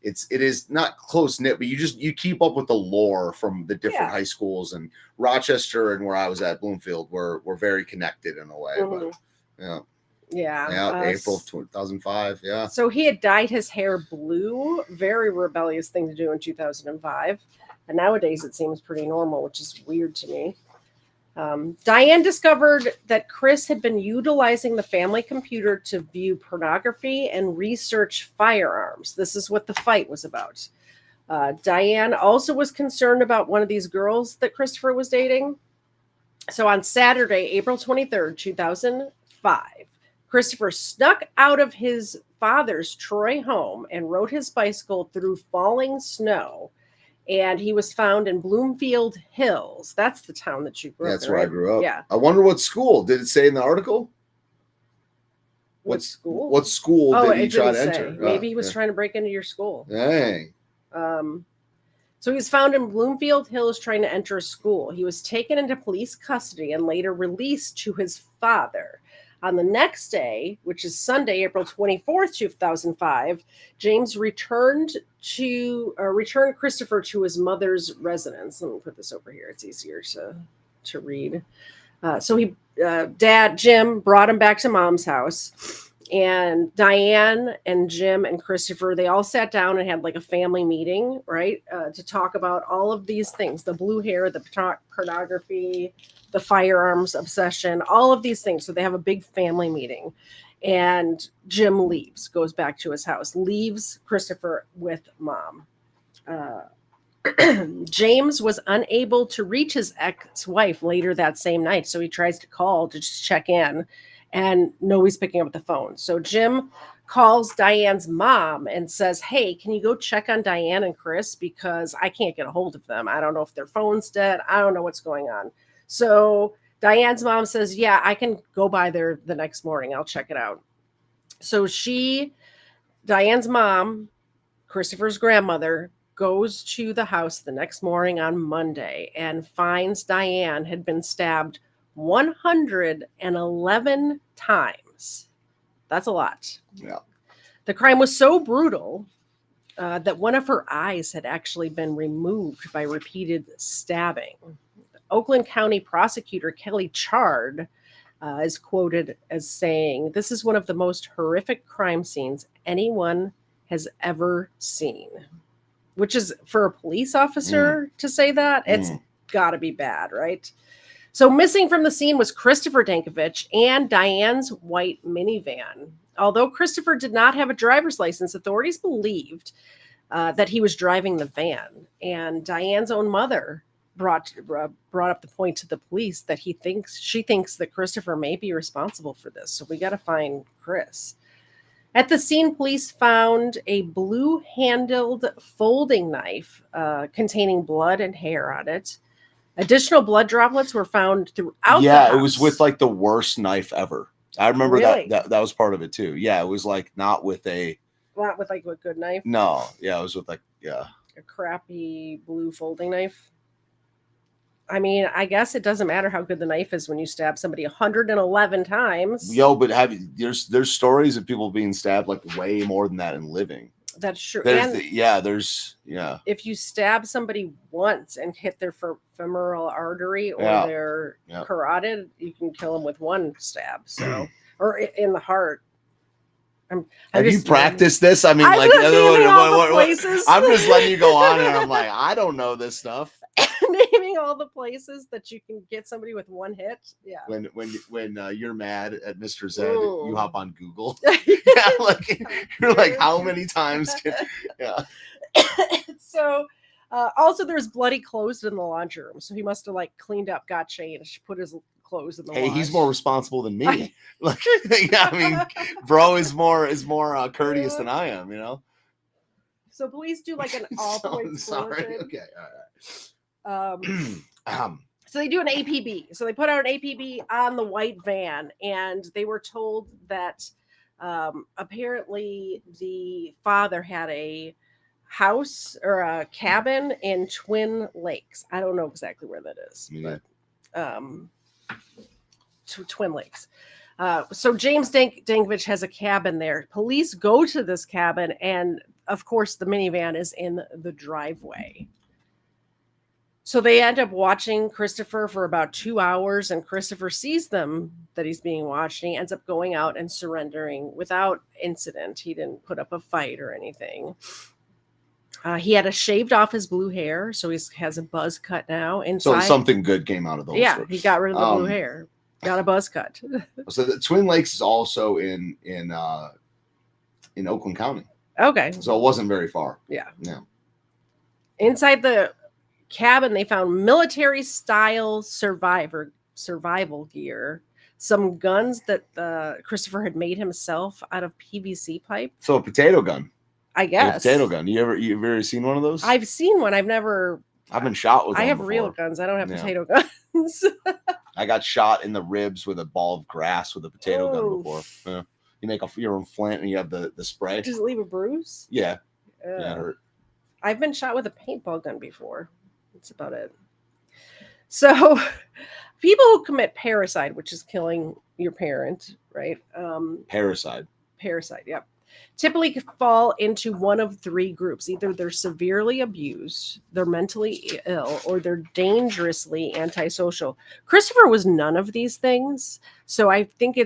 is not close knit, but you keep up with the lore from the different high schools, and Rochester and where I was at, Bloomfield, were very connected in a way. But April of 2005. Yeah. So he had dyed his hair blue. Very rebellious thing to do in 2005. And nowadays it seems pretty normal, which is weird to me. Diane discovered that Chris had been utilizing the family computer to view pornography and research firearms. This is what the fight was about. Diane also was concerned about one of these girls that Christopher was dating. So on Saturday, April 23rd, 2005, Christopher snuck out of his father's Troy home and rode his bicycle through falling snow And he was found in Bloomfield Hills. That's the town that you grew up in. That's where I right? grew up. Yeah. I wonder what school. Did it say in the article? What school? What school Oh, did he it try didn't to say. enter? Maybe he was trying to break into your school. Dang. So he was found in Bloomfield Hills trying to enter a school. He was taken into police custody and later released to his father. On the next day, which is Sunday, April 24th, 2005, James returned Christopher to his mother's residence. Let me put this over here. It's easier to read. Dad, Jim, brought him back to Mom's house. And Diane and Jim and Christopher, they all sat down and had like a family meeting, right? To talk about all of these things, the blue hair, the pornography, the firearms obsession, all of these things. So they have a big family meeting. And Jim leaves, goes back to his house, leaves Christopher with Mom. James was unable to reach his ex-wife later that same night. So he tries to call to just check in. And nobody's picking up the phone. So Jim calls Diane's mom and says, hey, can you go check on Diane and Chris? Because I can't get a hold of them. I don't know if their phone's dead. I don't know what's going on. So Diane's mom says, yeah, I can go by there the next morning. I'll check it out. So Diane's mom, Christopher's grandmother, goes to the house the next morning on Monday and finds Diane had been stabbed 111 times. That's a lot. Yeah. The crime was so brutal that one of her eyes had actually been removed by repeated stabbing. Oakland County prosecutor Kelly Chard is quoted as saying, "This is one of the most horrific crime scenes anyone has ever seen." Which is, for a police officer to say that, it's got to be bad, right? So missing from the scene was Christopher Dankovich and Diane's white minivan. Although Christopher did not have a driver's license, authorities believed that he was driving the van. And Diane's own mother brought up the point to the police that she thinks that Christopher may be responsible for this. So we got to find Chris. At the scene, police found a blue-handled folding knife containing blood and hair on it. Additional blood droplets were found throughout the house. Yeah, it was with like the worst knife ever. I remember Really? that was part of it too. Yeah, it was like not with a good knife. No, yeah, it was with a crappy blue folding knife. I mean, I guess it doesn't matter how good the knife is when you stab somebody 111 times. Yo, but there's stories of people being stabbed like way more than that and living. That's true. There's If you stab somebody once and hit their femoral artery or their carotid, you can kill them with one stab. So, or in the heart. Have you practiced this? I mean, I'm like, places. I'm just letting you go on, and I'm like, I don't know this stuff. Naming all the places that you can get somebody with one hit. Yeah. When you're mad at Mr. Zed, you hop on Google. You're like, how many times can? Yeah. So, also there's bloody clothes in the laundry room. So he must have like cleaned up, got changed, put his clothes in the wash. He's more responsible than me. Like, I mean, bro is more courteous than I am. You know. So police do like an all-point Sorry. explosion. Okay. All right. So they do an APB. So they put out an APB on the white van, and they were told that apparently the father had a house or a cabin in Twin Lakes. I don't know exactly where that is, but Twin Lakes. So James Dankovich has a cabin there. Police go to this cabin, and of course the minivan is in the driveway. So they end up watching Christopher for about 2 hours, and Christopher sees them that he's being watched, and he ends up going out and surrendering without incident. He didn't put up a fight or anything. He had shaved off his blue hair, so he has a buzz cut now. Inside, So something good came out of those. Yeah, he got rid of the blue hair, got a buzz cut. So the Twin Lakes is also in Oakland County. Okay, so it wasn't very far. Yeah. Yeah. Inside the cabin, they found military-style survival gear, some guns that Christopher had made himself out of PVC pipe. So a potato gun. I guess. A potato gun. You ever seen one of those? I've seen one. I've been shot with one I have before. real guns. I don't have Yeah. potato guns. I got shot in the ribs with a ball of grass with a potato gun before. Yeah. You make your own flint and you have the spray. Does it leave a bruise? Yeah. Yeah, it hurt. I've been shot with a paintball gun before. That's about it. So people who commit parricide, which is killing your parent, right? Parricide, yep. Typically fall into one of three groups. Either they're severely abused, they're mentally ill, or they're dangerously antisocial. Christopher was none of these things. So I think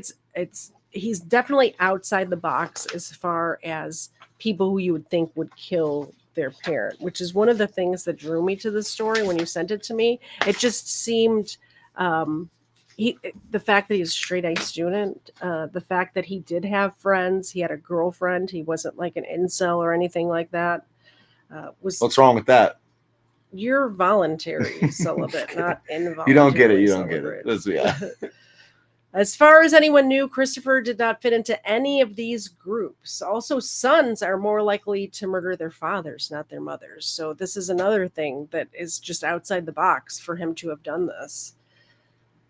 he's definitely outside the box as far as people who you would think would kill their parent, which is one of the things that drew me to the story when you sent it to me. It just seemed the fact that he's a straight A student, the fact that he did have friends, he had a girlfriend, he wasn't like an incel or anything like that. What's wrong with that? You're voluntary celibate, not involuntary. You don't get it. You don't get it. Yeah. As far as anyone knew, Christopher did not fit into any of these groups. Also, sons are more likely to murder their fathers, not their mothers. So this is another thing that is just outside the box for him to have done this.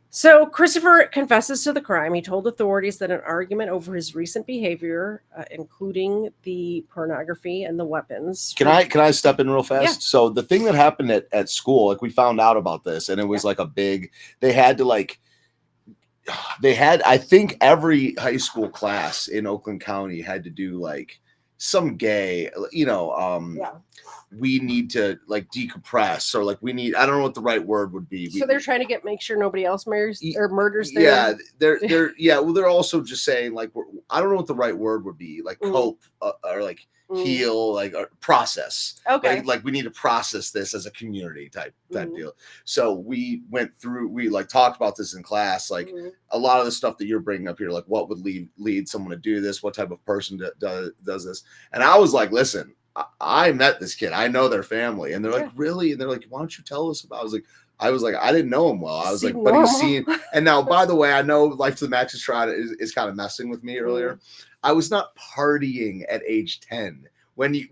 So Christopher confesses to the crime. He told authorities that an argument over his recent behavior, including the pornography and the weapons. Can I step in real fast? Yeah. So the thing that happened at school, like we found out about this, and it was like I think every high school class in Oakland County had to do like some gay, we need to like decompress, or like I don't know what the right word would be. So they're trying to make sure nobody else murders Yeah, they're also just saying like, I don't know what the right word would be, like cope or like heal, like or process. Okay. Like we need to process this as a community type deal. So we like talked about this in class, like a lot of the stuff that you're bringing up here, like what would lead someone to do this, what type of person does this. And I was like, listen, I met this kid, I know their family, and they're like, really? And they're like, why don't you tell us about? I was like, I didn't know him well. I was like, but he's seen. And now, by the way, I know Life to the Max is kind of messing with me earlier. I was not partying at age 10. When you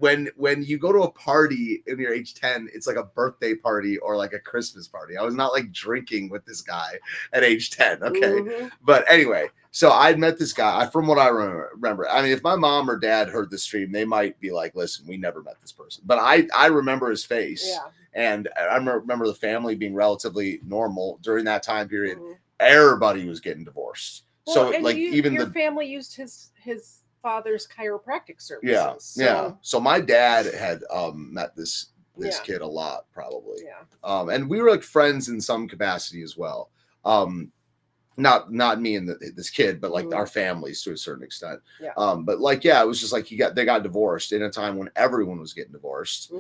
go to a party in your age 10, it's like a birthday party or like a Christmas party. I was not like drinking with this guy at age 10. Okay. But anyway, so I'd met this guy from what I remember. I mean, if my mom or dad heard this stream, they might be like, listen, we never met this person. But I remember his face. Yeah. And I remember the family being relatively normal during that time period. Everybody was getting divorced. Well, so like your family used his father's chiropractic services. Yeah. So my dad had met this kid a lot, probably. Yeah. And we were like friends in some capacity as well. Not me and this kid, but like our families to a certain extent. Yeah. But like, it was just like they got divorced in a time when everyone was getting divorced.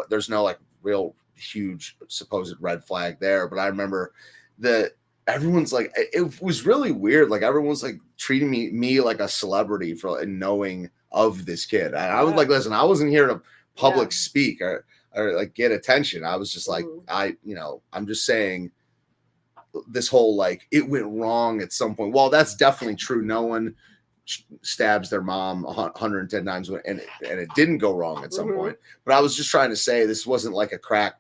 There's no like real huge supposed red flag there, but I remember everyone's like, it was really weird. Like everyone's like treating me like a celebrity for knowing of this kid. And I was like, listen, I wasn't here to public speak or like get attention. I was just like, I'm just saying this whole, like, it went wrong at some point. Well, that's definitely true. No one stabs their mom 110 times and it didn't go wrong at some point. But I was just trying to say this wasn't like a crack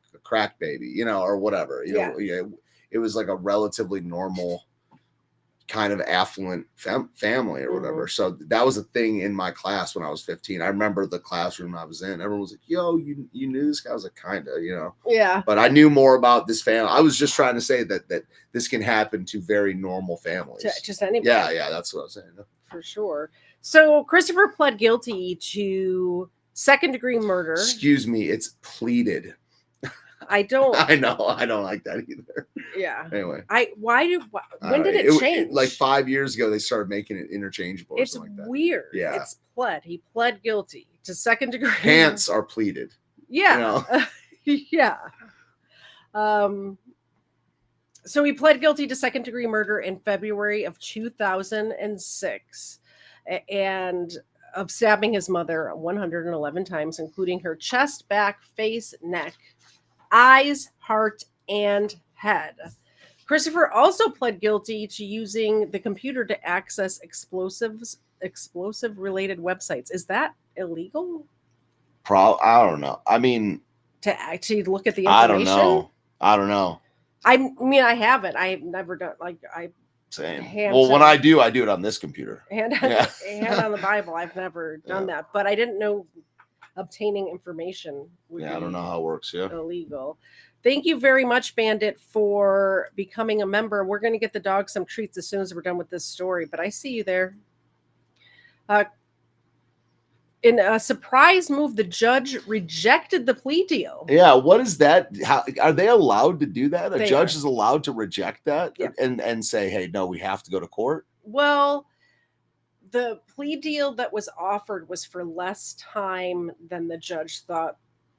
baby, or whatever, it was like a relatively normal kind of affluent family or whatever. So that was a thing in my class when I was 15. I remember the classroom I was in. Everyone was like, yo, you knew this guy? I was like, kind of, Yeah. But I knew more about this family. I was just trying to say that this can happen to very normal families. Just anybody. Yeah, that's what I was saying. For sure. So Christopher pled guilty to second-degree murder. Excuse me, it's pleaded. I don't. I know. I don't like that either. Yeah. Anyway. When did it change? Like 5 years ago, they started making it interchangeable. It's something like that. Weird. Yeah. It's pled. He pled guilty to second degree. Pants are pleaded. Yeah. Yeah. So he pled guilty to second degree murder in February of 2006 and of stabbing his mother 111 times, including her chest, back, face, neck, eyes, heart, and head. Christopher also pled guilty to using the computer to access explosive related websites. Is that illegal I don't know. I mean, to actually look at the information? I don't know. I mean, I haven't. I've never done Same. hand Well, when to- I do it on this computer. hand on the Bible. I've never done that, but I didn't know obtaining information would be I don't know how it works. Yeah. illegal. Thank you very much, Bandit, for becoming a member. We're going to get the dog some treats as soon as we're done with this story, but I see you there. In a surprise move, the judge rejected the plea deal. Yeah, what is that? How are they allowed to do that? A They judge are. is allowed to reject that Yep. and say, "Hey, no, we have to go to court." Well, the plea deal that was offered was for less time than the judge thought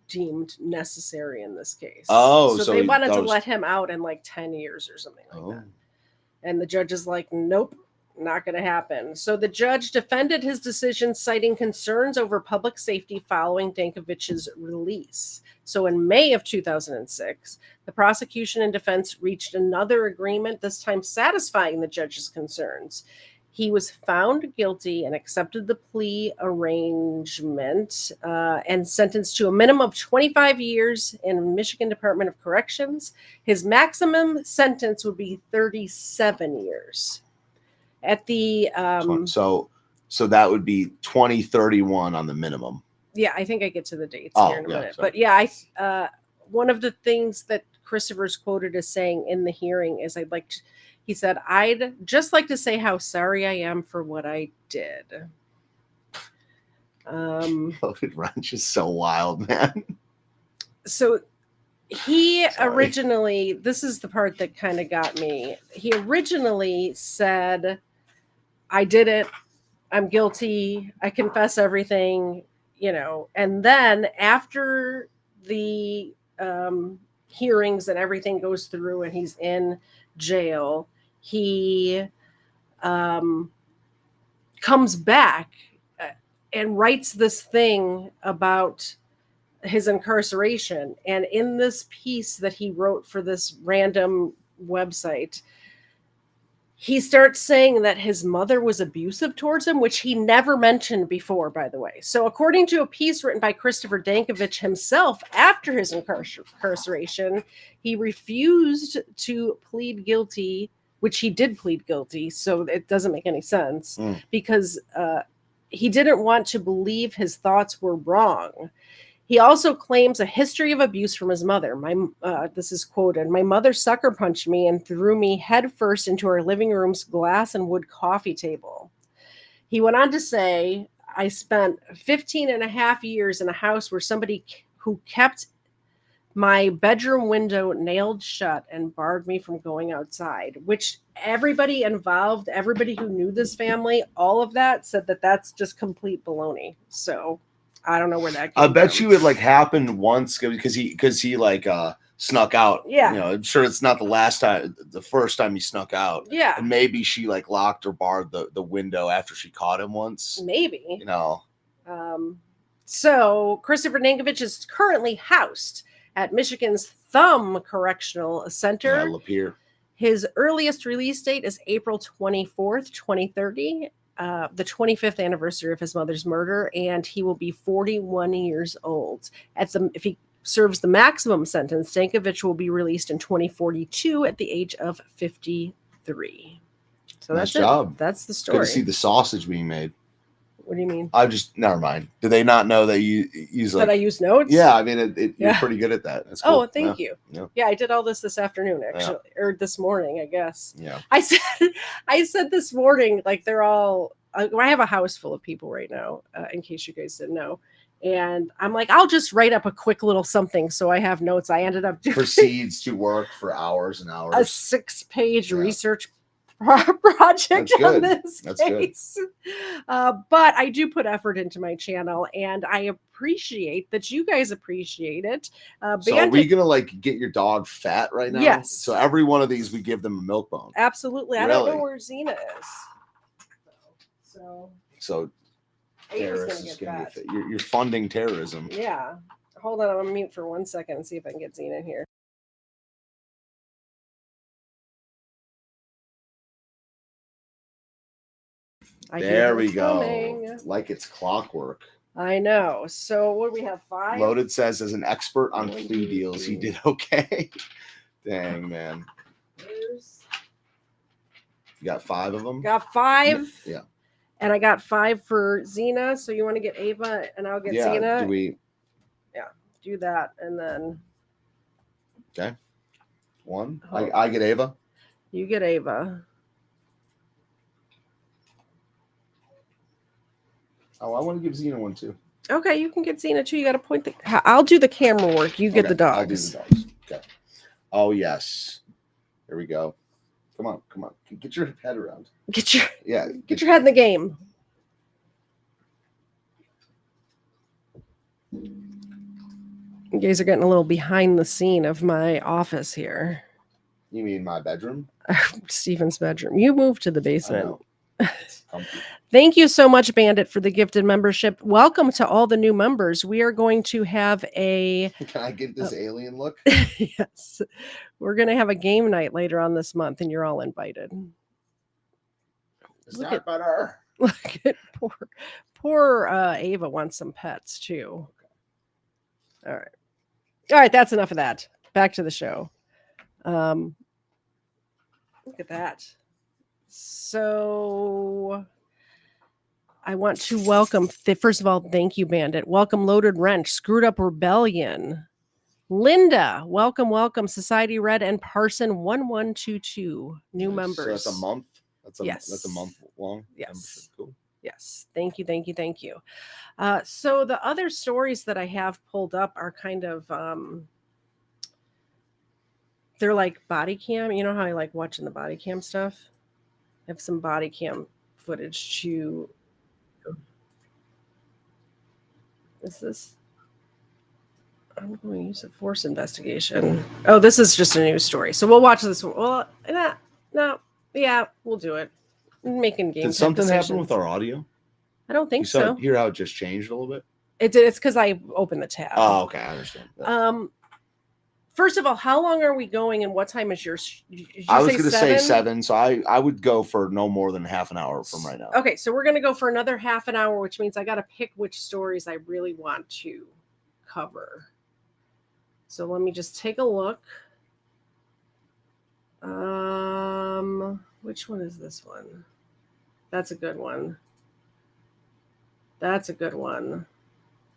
deemed necessary in this case. Oh, so they wanted to let him out in like 10 years or something like that. And the judge is like, nope, not going to happen. So the judge defended his decision, citing concerns over public safety following Dankovich's release. So in May of 2006, the prosecution and defense reached another agreement, this time satisfying the judge's concerns. He was found guilty and accepted the plea arrangement and sentenced to a minimum of 25 years in Michigan Department of Corrections. His maximum sentence would be 37 years. At the so that would be 2031 on the minimum. yeah, I think I get to the dates here in a minute. Sorry. But yeah, one of the things that Christopher's quoted as saying in the hearing is he said, "I'd just like to say how sorry I am for what I did." Loaded Ranch is so wild, man. So he originally, this is the part that kind of got me. He originally said, "I did it. I'm guilty. I confess everything," and then after the hearings and everything goes through and he's in jail, he comes back and writes this thing about his incarceration. And in this piece that he wrote for this random website, he starts saying that his mother was abusive towards him, which he never mentioned before, by the way. So according to a piece written by Christopher Dankovich himself after his incarceration, he refused to plead guilty, which he did plead guilty. So it doesn't make any sense because he didn't want to believe his thoughts were wrong. He also claims a history of abuse from his mother. This is quoted: "My mother sucker punched me and threw me headfirst into our living room's glass and wood coffee table." He went on to say, "I spent 15 and a half years in a house where somebody who kept my bedroom window nailed shut and barred me from going outside," which everybody involved, everybody who knew this family, all of that said that that's just complete baloney. So I don't know where that came I bet from. you it happened once because he snuck out. Yeah. I'm sure it's not the first time he snuck out. Yeah. And maybe she locked or barred the window after she caught him once. Maybe. So Christopher Dankovich is currently housed at Michigan's Thumb Correctional Center. Yeah, Lapeer. His earliest release date is April 24th, 2030. The 25th anniversary of his mother's murder, and he will be 41 years old. If he serves the maximum sentence, Dankovich will be released in 2042 at the age of 53. So Nice that's job. it. That's the story. Good to see the sausage being made. What do you mean? Never mind. Do they not know that you use That I use notes? Yeah, I mean, you're pretty good at that. That's cool. Oh, thank you. Yeah, I did all this afternoon, actually, or this morning, I guess. Yeah. I said this morning, they're all. I have a house full of people right now, in case you guys didn't know, and I'm like, I'll just write up a quick little something so I have notes. I ended up doing Proceeds to work for hours and hours. a 6-page research project on this That's case. But I do put effort into my channel, and I appreciate that you guys appreciate it. So are we gonna get your dog fat right now? Yes. So every one of these we give them a milk bone. Absolutely. I don't know where Xena is. So Ava's terrorists gonna is get gonna fat. be you're funding terrorism. Yeah. Hold on, I'm gonna mute for 1 second and see if I can get Xena in here. There we go. Like it's clockwork. I know. So what do we have? 5? Loaded says, as an expert on plea deals, he did okay. Dang, man. You got 5 of them? Got 5. Yeah. And I got 5 for Xena. So you want to get Ava and I'll get Xena? Do we? Yeah, do that. And then. Okay. 1. I get Ava. You get Ava. Oh, I want to give Xena one too. Okay, you can get Xena too. You got to point the. I'll do the camera work. You get the dogs. I'll do the dogs. Okay. Oh yes. Here we go. Come on. Get your head around. Get your Get your head in the game. You guys are getting a little behind the scene of my office here. You mean my bedroom? Steven's bedroom. You moved to the basement. It's comfy. Thank you so much, Bandit, for the gifted membership. Welcome to all the new members. We are going to have a... Can I get this alien look? Yes. We're going to have a game night later on this month, and you're all invited. It's not better. Look at poor Ava wants some pets, too. All right, that's enough of that. Back to the show. Look at that. So... I want to welcome, first of all, thank you, Bandit. Welcome, Loaded Wrench, Screwed Up Rebellion. Linda, welcome, Society Red, and Parson 1122, new members. So that's a month? Yes. That's a month long? Yes. Membership. Cool. Yes. Thank you. So the other stories that I have pulled up are kind of, they're like body cam. You know how I like watching the body cam stuff? I have some body cam footage to... Is this? I'm going to use a force investigation. Oh, this is just a news story. So we'll watch this one. Well, no, yeah, we'll do it. Making game. Did something happen with our audio? I don't think so. so. Hear how it just changed a little bit? It did. It's because I opened the tab. Oh, okay, I understand. First of all, how long are we going, and what time is yours? I was going to say 7, so I would go for no more than half an hour from right now. Okay, so we're going to go for another half an hour, which means I got to pick which stories I really want to cover. So let me just take a look. Which one is this one? That's a good one.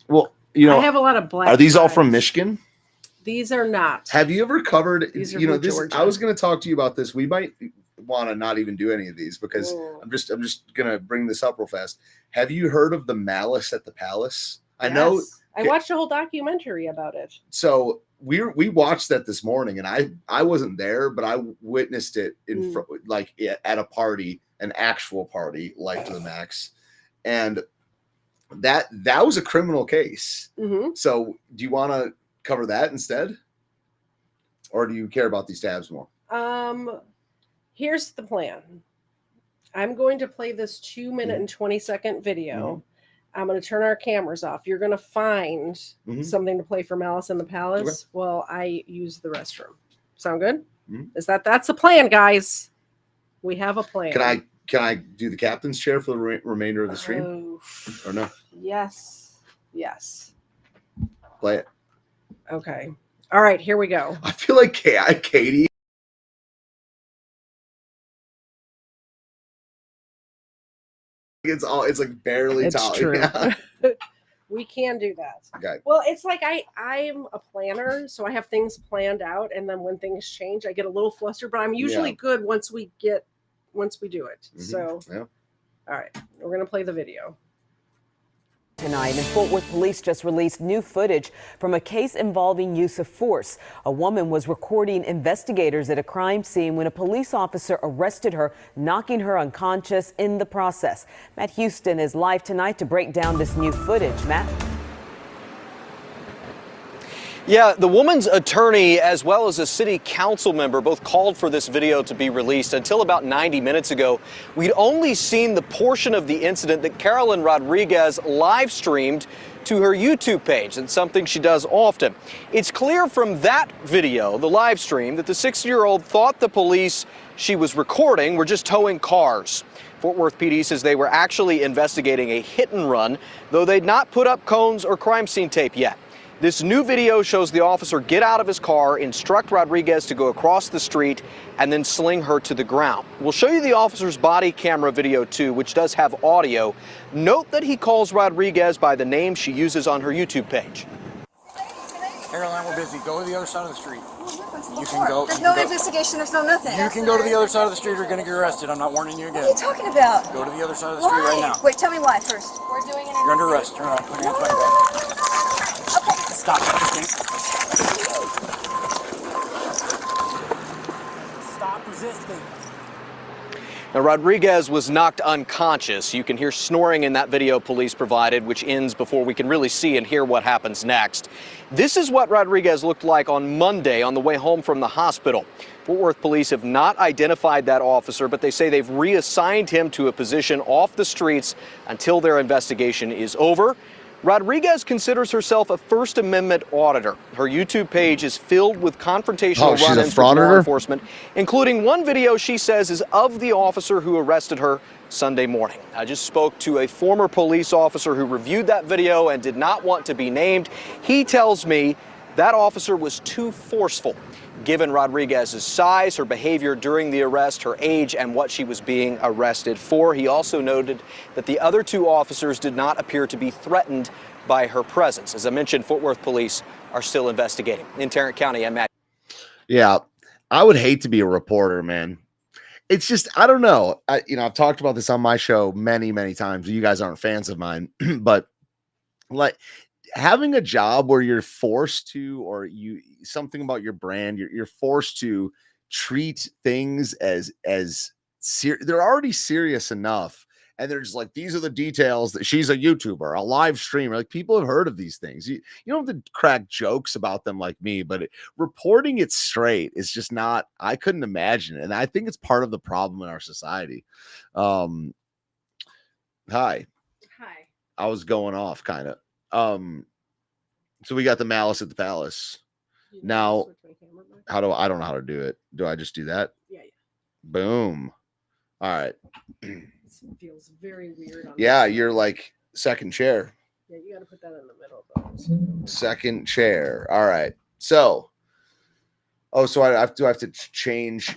Well, you know, I have a lot of black. Are these all eyes. from Michigan? These are not. Have you ever covered? These are you know, from this. Georgia. I was going to talk to you about this. We might want to not even do any of these because I'm just going to bring this up real fast. Have you heard of the Malice at the Palace? I know. I watched a whole documentary about it. So we watched that this morning, and I wasn't there, but I witnessed it in like at a party, an actual party, life to the max, and that was a criminal case. Mm-hmm. So do you want to cover that instead, or do you care about these tabs more? Here's the plan. I'm going to play this 2-minute and 20-second video. I'm going to turn our cameras off. You're going to find something to play for Malice in the Palace while I use the restroom. Sound good? That's the plan, guys. We have a plan. Can I do the captain's chair for the remainder of the stream? Or no? Yes. Play it. Okay. All right, here we go. I feel like Katie. It's like barely tall. True. Yeah. We can do that. Okay. Well, it's like I'm a planner, so I have things planned out, and then when things change, I get a little flustered. But I'm usually good once we do it. So, all right, we're gonna play the video. Tonight, and Fort Worth police just released new footage from a case involving use of force. A woman was recording investigators at a crime scene when a police officer arrested her, knocking her unconscious in the process. Matt Houston is live tonight to break down this new footage. Matt? Yeah, the woman's attorney as well as a city council member both called for this video to be released. Until about 90 minutes ago, we'd only seen the portion of the incident that Carolyn Rodriguez live streamed to her YouTube page. It's something she does often. It's clear from that video, the live stream, that the 60-year-old thought the police she was recording were just towing cars. Fort Worth PD says they were actually investigating a hit and run, though they'd not put up cones or crime scene tape yet. This new video shows the officer get out of his car, instruct Rodriguez to go across the street, and then sling her to the ground. We'll show you the officer's body camera video too, which does have audio. Note that he calls Rodriguez by the name she uses on her YouTube page. Caroline, we're busy. Go to the other side of the street. You can go. There's no investigation. There's no nothing. You can go to the other side of the street. You're going to get arrested. I'm not warning you again. What are you talking about? Go to the other side of the street right now. Wait, tell me why first. We're doing an You're under arrest. Turn around. Put your hands behind your back. Stop. Stop resisting. Now, Rodriguez was knocked unconscious. You can hear snoring in that video police provided, which ends before we can really see and hear what happens next. This is what Rodriguez looked like on Monday on the way home from the hospital. Fort Worth police have not identified that officer, but they say they've reassigned him to a position off the streets until their investigation is over. Rodriguez considers herself a First Amendment auditor. Her YouTube page is filled with confrontational run-ins with law enforcement, including one video she says is of the officer who arrested her Sunday morning. I just spoke to a former police officer who reviewed that video and did not want to be named. He tells me that officer was too forceful, given Rodriguez's size, her behavior during the arrest, her age, and what she was being arrested for. He also noted that the other two officers did not appear to be threatened by her presence. As I mentioned, Fort Worth police are still investigating. In Tarrant County, I'm Matt. Yeah, I would hate to be a reporter, man. It's just, I don't know. I've talked about this on my show many, many times. You guys aren't fans of mine, but like having a job where you're forced to, or something about your brand, you're forced to treat things as they're already serious enough. And they're just like, these are the details that she's a YouTuber, a live streamer. Like, people have heard of these things. You don't have to crack jokes about them like me, but reporting it straight is just not, I couldn't imagine it. And I think it's part of the problem in our society. Hi. Hi. I was going off kind of. So we got the malice at the palace. Now, I don't know how to do it. Do I just do that? Yeah. Boom. All right. This feels very weird. Yeah, you're like second chair. Yeah, you got to put that in the middle, though. Second chair. All right. So, so I have to change.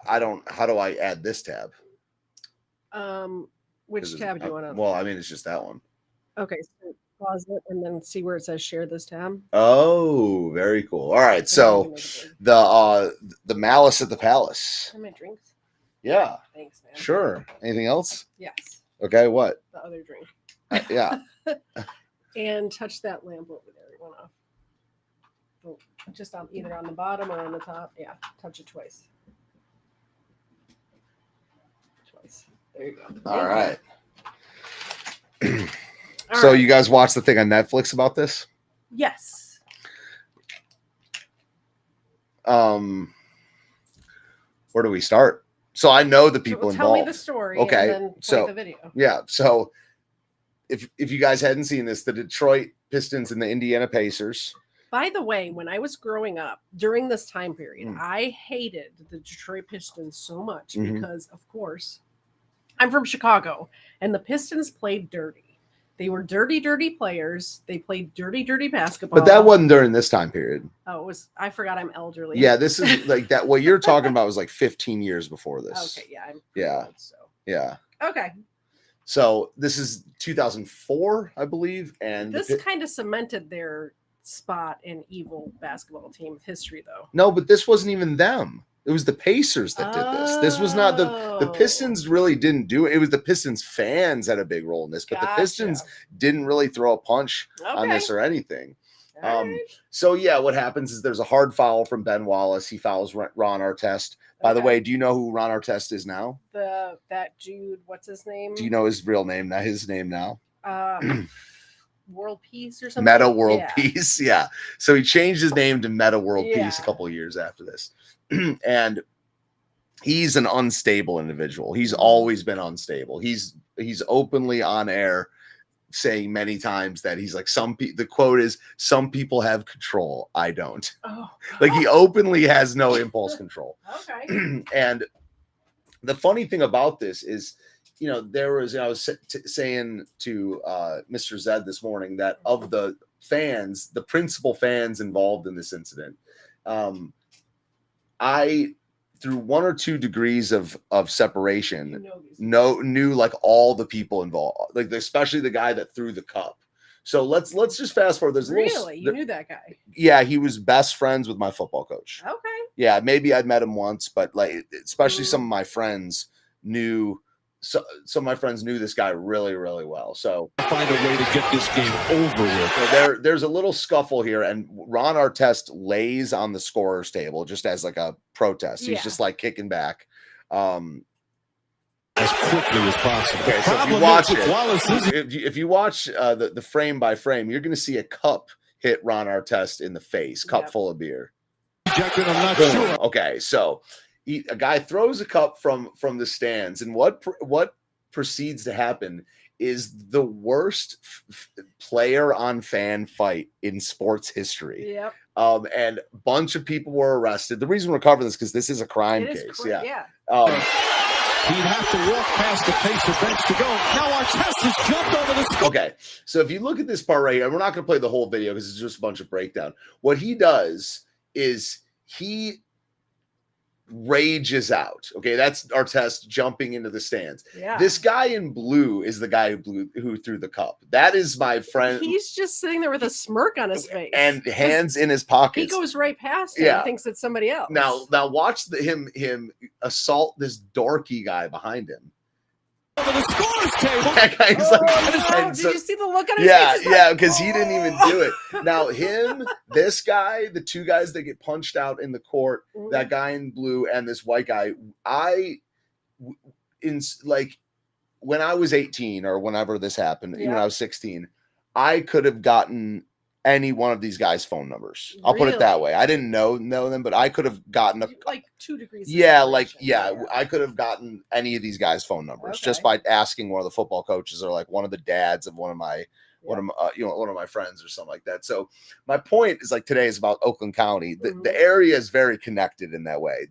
How do I add this tab? Which tab do you want to? Well, I mean, it's just that one. Okay, so pause it and then see where it says share this tab. Oh, very cool. All right, so the malice at the palace. Have my drinks? Yeah. Thanks, man. Sure. Anything else? Yes. Okay, what? The other drink. Yeah. And touch that lamp over there. It went off. Oh, just on either on the bottom or on the top. Yeah, touch it twice. There you go. All right. So you guys watched the thing on Netflix about this? Yes. Where do we start? So I know the people tell involved. Me the story. Okay. And then so play the video. Yeah. So if you guys hadn't seen this, the Detroit Pistons and the Indiana Pacers. By the way, when I was growing up during this time period, I hated the Detroit Pistons so much because, of course, I'm from Chicago, and the Pistons played dirty. They were dirty, dirty players. They played dirty, dirty basketball. But that wasn't during this time period. Oh, it was. I forgot I'm elderly. Yeah, this is like that. What you're talking about was like 15 years before this. Okay, yeah. Yeah. Old, so. Yeah. Okay. So this is 2004, I believe. And this kind of cemented their spot in evil basketball team history, though. No, but this wasn't even them. It was the Pacers that did this. This was not the Pistons really didn't do it. It was the Pistons fans had a big role in this, but the Pistons didn't really throw a punch on this or anything. So yeah, what happens is there's a hard foul from Ben Wallace. He fouls Ron Artest. By the way, do you know who Ron Artest is now? That dude, what's his name? Do you know his real name? Not his name now. World Peace or something. Meta World Peace. Yeah. So he changed his name to Meta World Peace a couple of years after this. And he's an unstable individual. He's always been unstable. He's openly on air saying many times that he's like, the quote is, some people have control, I don't. Like, he openly has no impulse control. Okay. And the funny thing about this is, I was saying to Mr. Zed this morning that of the fans, the principal fans involved in this incident, I, through 1 or 2 degrees of separation, knew like all the people involved, like especially the guy that threw the cup. So let's just fast forward. There's you knew that guy? Yeah, he was best friends with my football coach. Okay. Yeah, maybe I'd met him once, but like especially some of my friends knew. Some of my friends knew this guy really, really well. So find a way to get this game over with. So there's a little scuffle here, and Ron Artest lays on the scorer's table just as like a protest. He's just like kicking back. As quickly as possible. Okay, so if you watch it, if you watch the frame by frame, you're going to see a cup hit Ron Artest in the face, cup full of beer. I'm not sure. Okay, so a guy throws a cup from the stands, and what proceeds to happen is the worst player on fan fight in sports history. Yep. And a bunch of people were arrested. The reason we're covering this because this is a crime case. He'd have to walk past the pacer bench to go. Now Artest has jumped over the. Okay, so if you look at this part right here, and we're not going to play the whole video because it's just a bunch of breakdown. What he does is he rages out. Okay, that's Artest jumping into the stands. Yeah. This guy in blue is the guy who threw the cup. That is my friend. He's just sitting there with a smirk on his face and hands in his pockets. He goes right past him. Yeah. And thinks it's somebody else. Now watch him assault this dorky guy behind him. Over the scores table. That guy's like, did you see the look on his face? Yeah, because he didn't even do it. Now this guy, the 2 guys that get punched out in the court, that guy in blue and this white guy, when I was 18 or whenever this happened, even when I was 16, I could have gotten any one of these guys' phone numbers. I'll put it that way. I didn't know them, but I could have gotten like 2 degrees. I could have gotten any of these guys' phone numbers just by asking one of the football coaches or like one of the dads of one of my friends or something like that. So my point is, like, today is about Oakland County. The area is very connected in that way.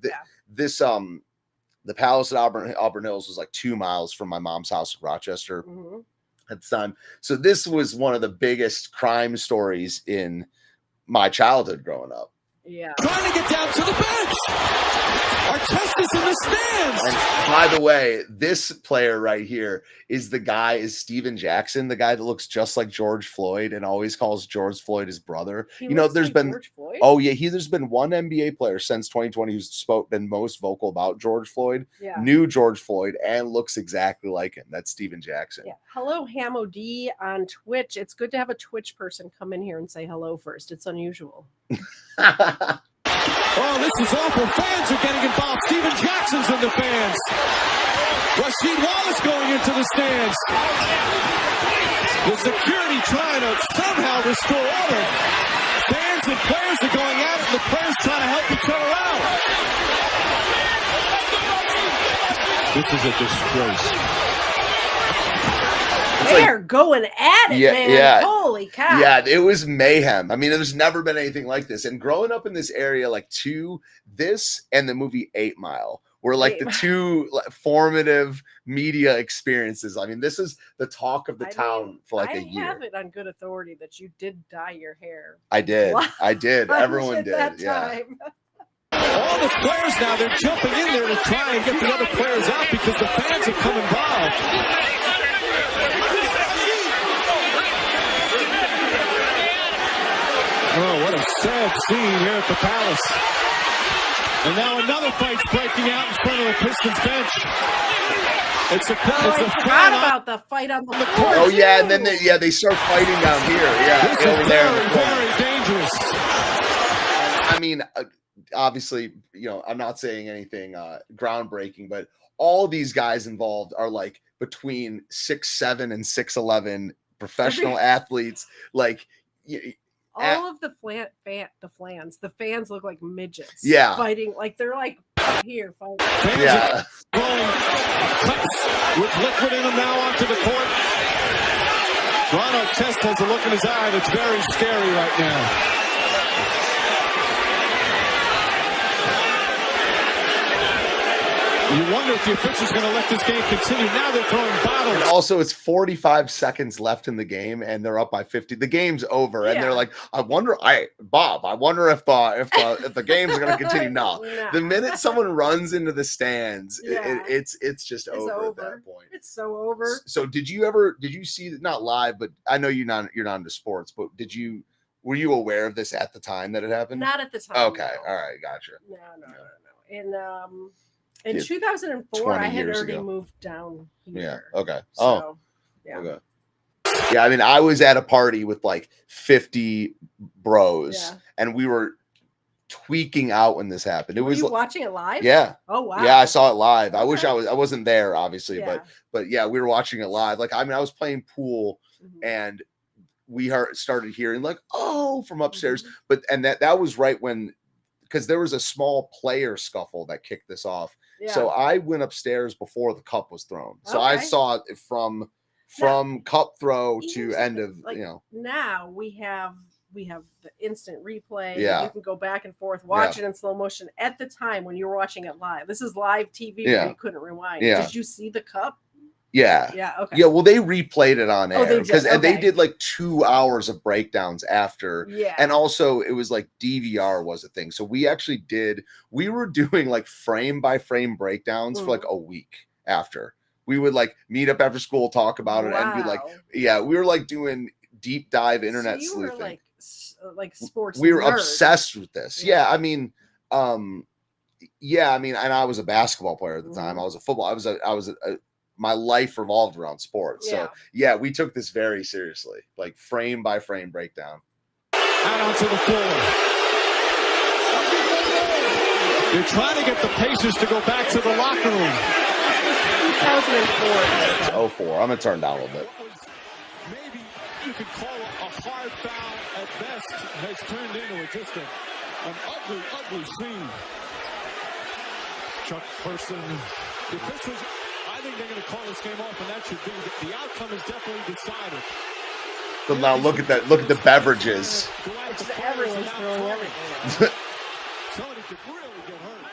The Palace at Auburn Hills was like 2 miles from my mom's house in Rochester. At the time. So this was one of the biggest crime stories in my childhood growing up. Yeah. Trying to get down to the bench. Artest is in the stands. And by the way, this player right here is Steven Jackson, the guy that looks just like George Floyd and always calls George Floyd his brother. There's been one NBA player since 2020 who's been most vocal about George Floyd, knew George Floyd, and looks exactly like him. That's Steven Jackson. Yeah. Hello, Hamo D on Twitch. It's good to have a Twitch person come in here and say hello first. It's unusual. Oh, this is awful. Fans are getting involved. Steven Jackson's in the fans. Rasheed Wallace going into the stands. The security trying to somehow restore order. Fans and players are going at it, and the players trying to help each other out. This is a disgrace. They're going at it, man. Yeah. Holy cow. Yeah, it was mayhem. I mean, there's never been anything like this. And growing up in this area, this and the movie 8 Mile were like the 2 formative media experiences. I mean, this is the talk of the town for a year. I have it on good authority that you did dye your hair. I did. Everyone did. Time. All the players now, they're jumping in there to try and get the other players out because the fans have come involved. Oh, what a sad scene here at the Palace. And now another fight's breaking out in front of the Pistons bench. I forgot about the fight on the court. Oh, yeah, and then they start fighting down here. Yeah, this over is there. Very dangerous. I mean, obviously, I'm not saying anything groundbreaking, but all these guys involved are like between 6'7" and 6'11" professional athletes. Like, all of the fans look like midgets. Yeah, fighting like they're like Here, fine. Yeah. Throwing cups with liquid in them now onto the court. Ron Artest has a look in his eye that's very scary right now. You wonder if the official's going to let this game continue. Now they're throwing bottles. And also, it's 45 seconds left in the game, and they're up by 50. The game's over, and they're like, "I wonder, Bob. I wonder if the game's going to continue." No, the minute someone runs into the stands, it's just over at that point. It's so over. So, did you see, not live, but I know you're not into sports, but were you aware of this at the time that it happened? Not at the time. Okay, all right, gotcha. No. In 2004, I had already moved down here. Yeah. Okay. So, yeah. Okay. Yeah. I mean, I was at a party with like 50 bros, and we were tweaking out when this happened. Were you watching it live? Yeah. Oh wow. Yeah, I saw it live. I wish I wasn't there, obviously, but yeah, we were watching it live. Like, I mean, I was playing pool, and we started hearing like, "Oh," from upstairs, and that was right when. Because there was a small player scuffle that kicked this off. Yeah. So I went upstairs before the cup was thrown. So I saw it from cup throw to end of, Now we have the instant replay. Yeah. You can go back and forth, watch it in slow motion. At the time when you were watching it live, this is live TV where you couldn't rewind. Yeah. Did you see the cup? Yeah. Yeah. Okay. Yeah. Well, they replayed it on air because they did like 2 hours of breakdowns after. Yeah. And also it was like DVR was a thing. So we were doing like frame by frame breakdowns for like a week after. We would like meet up after school, talk about it, and be like, we were like doing deep dive internet sleuthing. Were like sports. We were nerd. obsessed with this. Yeah. I mean, and I was a basketball player at the time. I was a football. My life revolved around sports. So yeah, we took this very seriously, like frame by frame breakdown. Out onto the floor. They're trying to get the Pacers to go back to the locker room. 2004. It's 04. I'm gonna turn down a little bit. Maybe you could call it a hard foul at best, has turned into just an ugly, ugly scene. Chuck Person. The officials, I think they're going to call this game off, and that should be the outcome is definitely decided. But now look at that. Look at the beverages. Everyone's throwing everything. Somebody could really get hurt.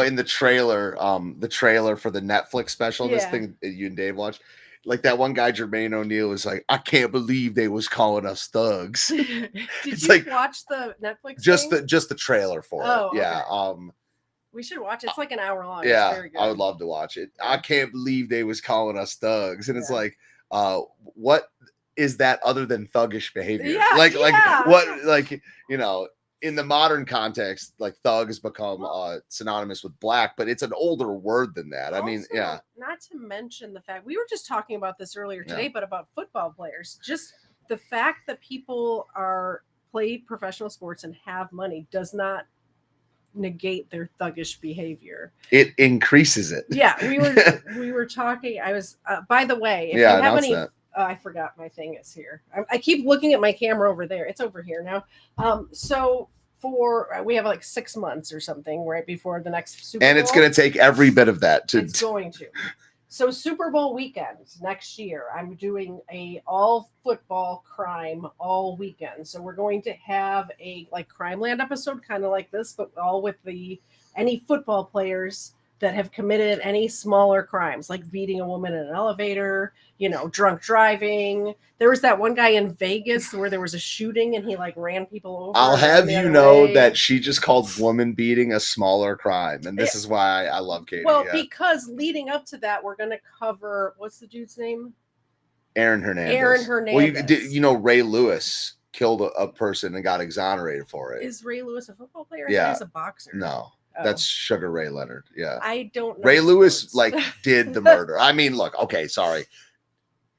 In the trailer for the Netflix special, this thing that you and Dave watched, like that one guy, Jermaine O'Neal, was like, "I can't believe they was calling us thugs." Did you watch the Netflix? Just the trailer for it. Yeah. Okay. We should watch it. It's like an hour long. Yeah, it's very good. I would love to watch it. I can't believe they was calling us thugs, and it's like, what is that other than thuggish behavior? In the modern context, like thug has become synonymous with black, but it's an older word than that. I mean, Not to mention the fact we were just talking about this earlier today, but about football players, just the fact that people play professional sports and have money does not negate their thuggish behavior. It increases it. Yeah, we were talking. I was by the way, if you have any I forgot my thing is here. I keep looking at my camera over there. It's over here now. So we have like 6 months or something right before the next Super Bowl. And it's going to take every bit of that to. It's going to. So Super Bowl weekend next year, I'm doing a all football crime all weekend. So we're going to have a like Crimeland episode, kind of like this, but all with any football players that have committed any smaller crimes, like beating a woman in an elevator, drunk driving. There was that one guy in Vegas where there was a shooting and he like ran people over. I'll have you know that she just called woman beating a smaller crime. And this is why I love Katie. Well, because leading up to that, we're going to cover, what's the dude's name? Aaron Hernandez. Well, Ray Lewis killed a person and got exonerated for it. Is Ray Lewis a football player? Yeah. He's a boxer. No. That's Sugar Ray Leonard. Yeah. I don't know. Ray Lewis did the murder. I mean, look, okay, sorry.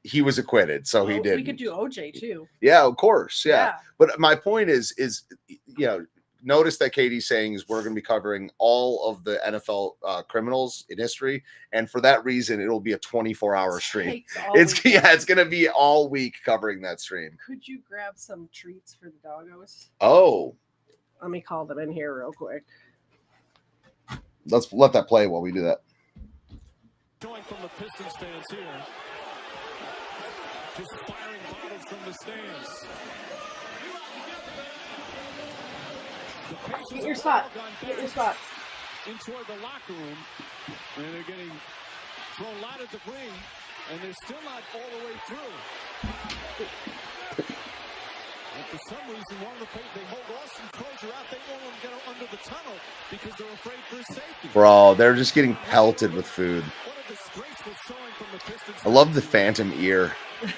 He was acquitted, so he did. We could do OJ too. Yeah, of course. Yeah. But my point is notice that Katie's saying is we're going to be covering all of the NFL criminals in history, and for that reason, it'll be a 24-hour stream. It's going to be all week covering that stream. Could you grab some treats for the doggos? Oh. Let me call them in here real quick. Let's let that play while we do that. Showing from the Piston stands here. Just firing bottles from the stands. Get your spot. Get your spot. Into the locker room, and they're getting thrown a lot of debris, and they're still not all the way through. And for some reason, they hold Austin Crozier out. They won't let him get under the tunnel because they're afraid for his safety. Bro, they're just getting pelted with food. I love the phantom ear. That's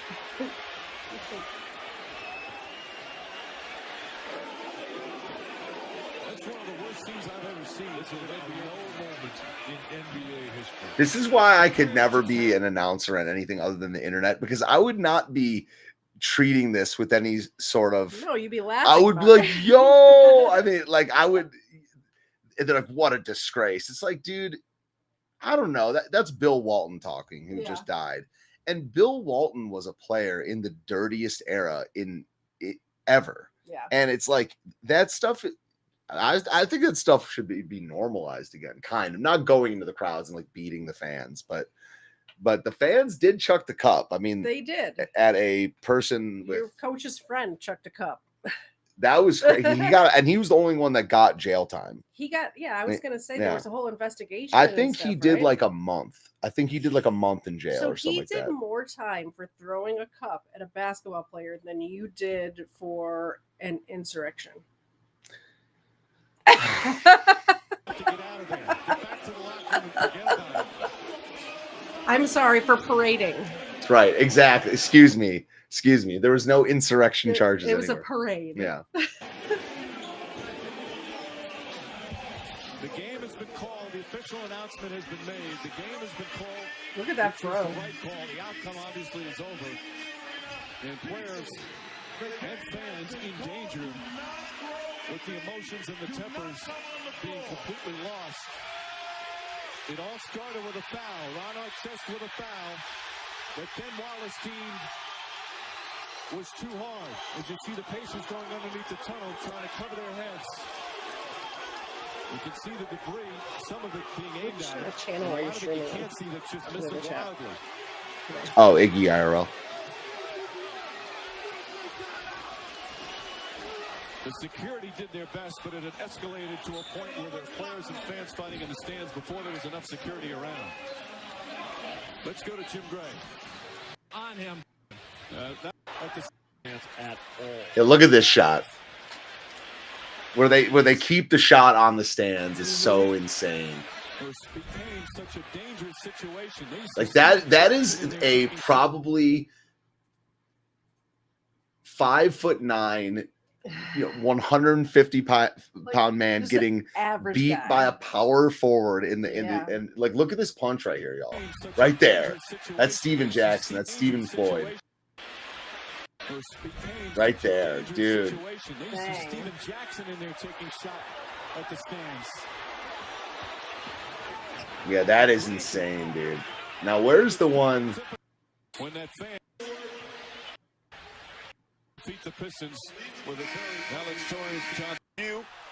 one of the worst things I've ever seen. It's an NBA moment in NBA history. This is why I could never be an announcer on anything other than the internet, because I would not be treating this with any sort of. No, you'd be laughing. I would be like, yo. I mean, like, I would. And they're like, what a disgrace. It's like, dude, I don't know. That's Bill Walton talking, who just died. And Bill Walton was a player in the dirtiest era ever. Yeah. And it's like that stuff. I think that stuff should be normalized again, kind of. Not going into the crowds and like beating the fans, but the fans did chuck the cup. I mean, they did at a person. Your coach's friend chucked a cup. That was crazy. And he was the only one that got jail time. He got, I was going to say there was a whole investigation. I think he did like a month. I think he did like a month in jail or something like that. So he did more time for throwing a cup at a basketball player than you did for an insurrection. I'm sorry for parading. That's right. Exactly. Excuse me. There was no insurrection charges. It was anywhere. A parade. Yeah. The game has been called. The official announcement has been made. The game has been called. Look at that throw. The right call. The outcome obviously is over. And players and fans in danger with the emotions and the tempers being completely lost. It all started with a foul. Ron Artest with a foul. But then Wallace team was too hard. As you see the Pacers going underneath the tunnel trying to cover their heads. You can see the debris, some of it being aimed at it. A lot of it you can't see that's just missing wildly. Oh, Iggy IRL. The security did their best, but it had escalated to a point where there were players and fans fighting in the stands before there was enough security around. Let's go to Jim Gray. On him. Not the chance at all. Yeah, look at this shot. Where they keep the shot on the stands is so insane. Such a dangerous situation. Like that is a probably 5'9", 150 pound man getting beat by a power forward in the and like, look at this punch right here, y'all. Right there. That's Steven Jackson. That's Stephen Floyd. Right there, dude. Steven Jackson in there taking shot at the stands. Yeah, that is insane, dude. Now, where's the one? When that fan beat the Pistons with a very valedictorian shot.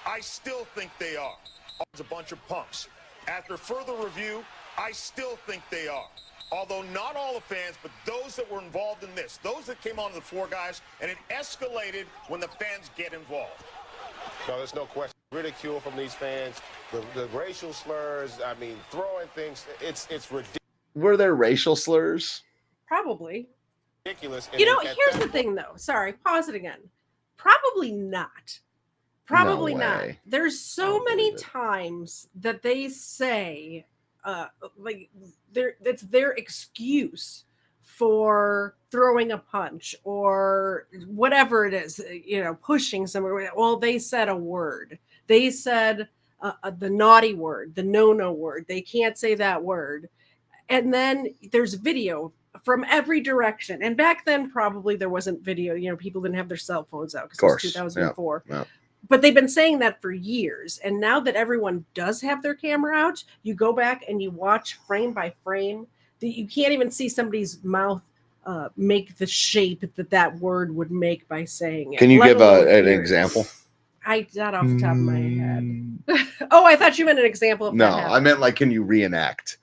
I still think they are. It's a bunch of punks. After further review, I still think they are. Although not all the fans, but those that were involved in this, those that came onto the floor, guys, and it escalated when the fans get involved. No, there's no question. Ridicule from these fans, the racial slurs, I mean, throwing things, it's ridiculous. Were there racial slurs? Probably. Ridiculous. Here's the thing, though. Sorry, pause it again. Probably not. Probably not. There's so many times that they say, that's their excuse for throwing a punch or whatever it is, pushing somewhere. Well, they said a word. They said the naughty word, the no word. They can't say that word. And then there's video from every direction. And back then, probably there wasn't video. People didn't have their cell phones out because it was 2004. Yeah. But they've been saying that for years. And now that everyone does have their camera out, you go back and you watch frame by frame. You can't even see somebody's mouth make the shape that word would make by saying it. Can you give an example? I not off the top of my head. Oh, I thought you meant an example of No, that I meant like, can you reenact?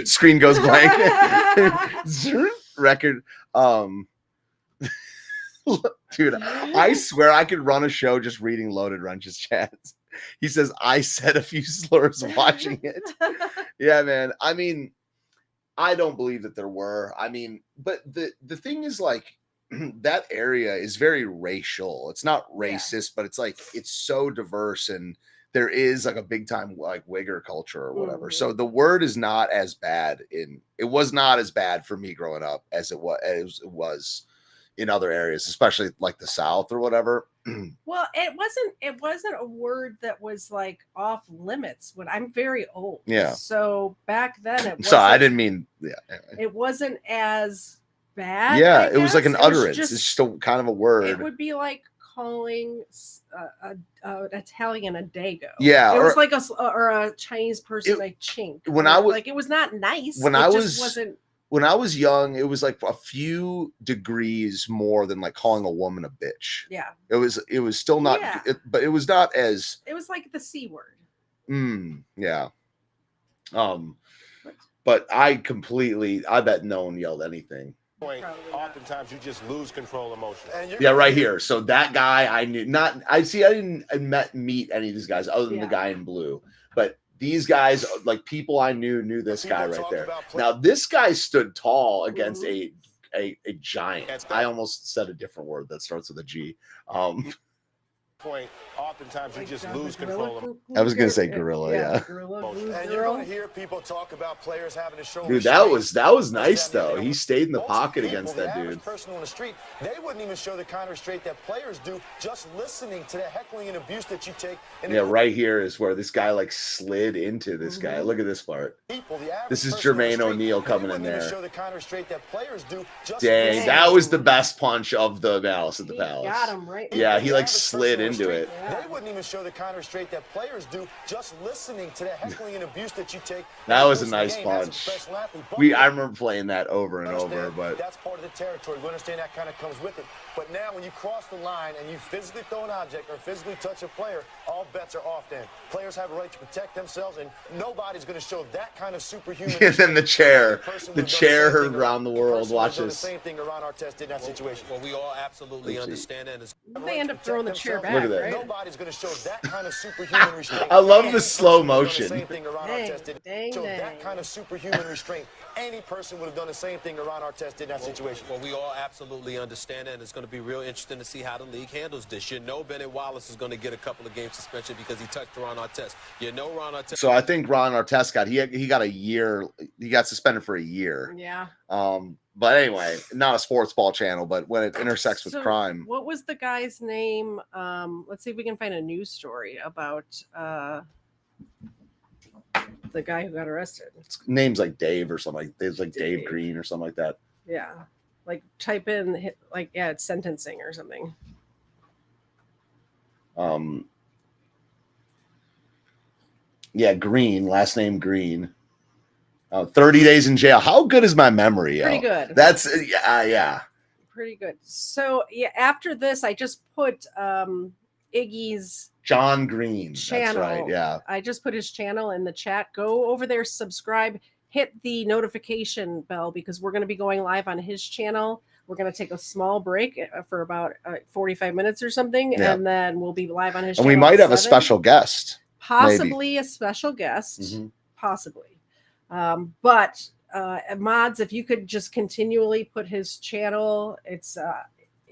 Screen goes blank. Record. Dude, I swear I could run a show just reading Loaded Wrench's chats. He says I said a few slurs watching it. Yeah, man. I mean, I don't believe that there were. I mean, but the thing is, like, that area is very racial. It's not racist, but it's like it's so diverse, and there is like a big time like wigger culture or whatever. So the word is not as bad it was not as bad for me growing up as it was in other areas, especially like the South or whatever. Well, it wasn't a word that was like off limits when I'm very old. Yeah. So back then it wasn't. So I didn't mean It wasn't as bad. Yeah, I it was like an guess. It was utterance. It's just a kind of a word. It would be like calling an Italian a dago. Yeah, it or- was like a Chinese person like chink. when I was- like, it was not nice. when it I just was wasn't. When I was young, it was like a few degrees more than like calling a woman a bitch. Yeah. It was still not, but it was not as. It was like the C word. Yeah. But I bet no one yelled anything. Oftentimes you just lose control emotionally. Yeah, right here. So that guy I knew I didn't meet any of these guys other than the guy in blue. But these guys, like people I knew this guy right there. Now this guy stood tall against a giant. I almost said a different word that starts with a G. Oftentimes you just lose control. I was gonna say gorilla, yeah. And you're gonna hear people talk about players having to show. Dude, that was nice though. He stayed in the pocket against that dude. Person on the street, they wouldn't even show the kind of restraint that players do just listening to the heckling and abuse that you take. Yeah, right here is where this guy like slid into this guy. Look at this part. This is Jermaine O'Neal coming in there. Dang, that was the best punch of the Malice at the Palace. Got him right. Yeah, he like slid into it. They wouldn't even show the kind of restraint that players do just listening to the heckling and abuse that you take. That was a nice punch. I remember playing that over and over, but that's part of the territory. We understand that kind of comes with it. But now when you cross the line and you physically throw an object or physically touch a player, all bets are off then. Players have a right to protect themselves, and nobody's going to show that kind of superhuman. And then the chair heard around the world. Watch this. The same thing around our test in that situation. Well, we all absolutely understand that. They end up throwing the chair back. Look at that. Right? Nobody's going to show that kind of superhuman restraint. I love the slow motion. So that kind of superhuman restraint, any person would have done the same thing around our test in that situation. Well, we all absolutely understand that, and it's going to be real interesting to see how the league handles this. You know Bennett Wallace is going to get a couple of game suspension because he touched Ron Artest. You know Ron Artest. So I think Ron Artest got a year. He got suspended for a year. Yeah. But anyway, not a sports ball channel, but when it intersects with crime. What was the guy's name? Let's see if we can find a news story about the guy who got arrested. Name's like Dave or something. It's like Dave Green or something like that. Yeah. Like type in it's sentencing or something. Yeah, Green, last name Green. 30 days in jail. How good is my memory? Pretty good. That's yeah. Pretty good. So yeah, after this, I just put Iggy's John Green. channel. That's right. Yeah. I just put his channel in the chat. Go over there, subscribe, hit the notification bell because we're going to be going live on his channel. We're going to take a small break for about 45 minutes or something, and then we'll be live on his channel. And we might have a special guest. Possibly a special guest. Possibly. But mods, if you could just continually put his channel, it's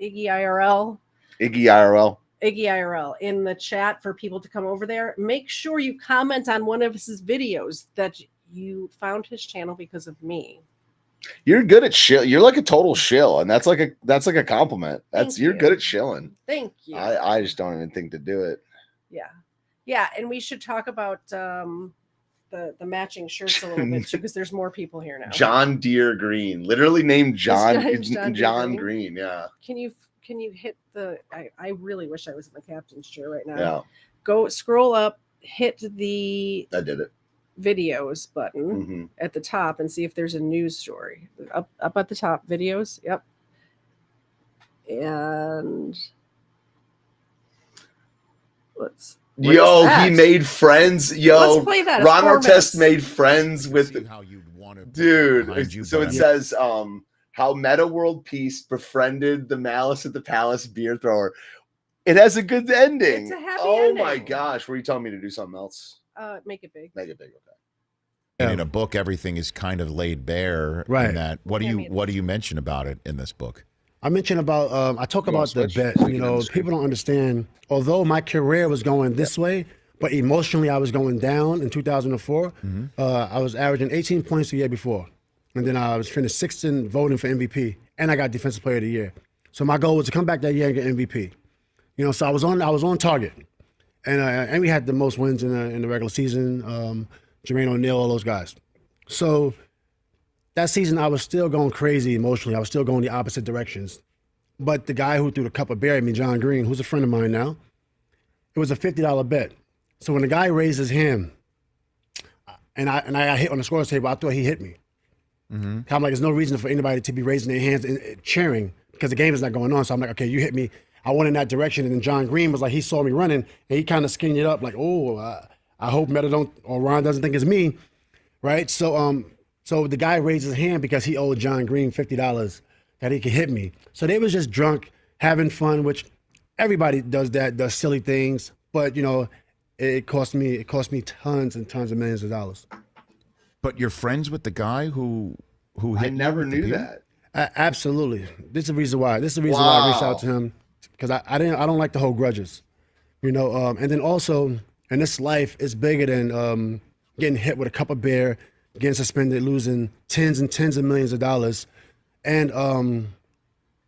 Iggy IRL. Iggy IRL. Iggy IRL in the chat for people to come over there. Make sure you comment on one of his videos that you found his channel because of me. You're good at shill. You're like a total shill, and that's like a compliment. You're good at shilling. Thank you. I just don't even think to do it. Yeah, and we should talk about the matching shirts a little bit too, because there's more people here now. John Deere Green, literally named John John Green. Yeah. Can you hit the? I really wish I was in the captain's chair right now. Yeah. Go scroll up, hit the. I did it. Videos button at the top and see if there's a news story up at the top. Videos. Yep. And Yo, he made friends. Yo, Let's play that. It's Ron 4 Artest minutes. made friends with dude. So it says how Meta World Peace befriended the Malice at the Palace beer thrower. It has a good ending. It's a happy oh ending. my gosh, were you telling me to do something else? Make it big. Make it big, okay. And in a book, everything is kind of laid bare. Right. In that, what do you mention about it in this book? I mentioned about I talk about the bet. You know, people don't understand. Although my career was going this way, but emotionally I was going down in 2004. I was averaging 18 points the year before, and then I was finished sixth in voting for MVP, and I got Defensive Player of the Year. So my goal was to come back that year and get MVP. You know, so I was on target, and we had the most wins in the regular season. Jermaine O'Neal, all those guys. So that season, I was still going crazy emotionally. I was still going the opposite directions. But the guy who threw the cup of beer at me, John Green, who's a friend of mine now, it was a $50 bet. So when the guy raised his hand, and I got hit on the scores table, I thought he hit me. I'm like, there's no reason for anybody to be raising their hands and cheering because the game is not going on. So I'm like, okay, you hit me. I went in that direction. And then John Green was like, he saw me running, and he kind of skinned it up like, I hope Meta or Ron doesn't think it's me, right? So so the guy raised his hand because he owed John Green $50 that he could hit me. So they was just drunk, having fun, which everybody does silly things. But you know, it cost me tons and tons of millions of dollars. But you're friends with the guy who hit I never you with the knew beer? that. Absolutely. This is the reason why. I reached out to him because I don't like to hold grudges, you know. And then also. And this life is bigger than getting hit with a cup of beer, getting suspended, losing tens and tens of millions of dollars. And,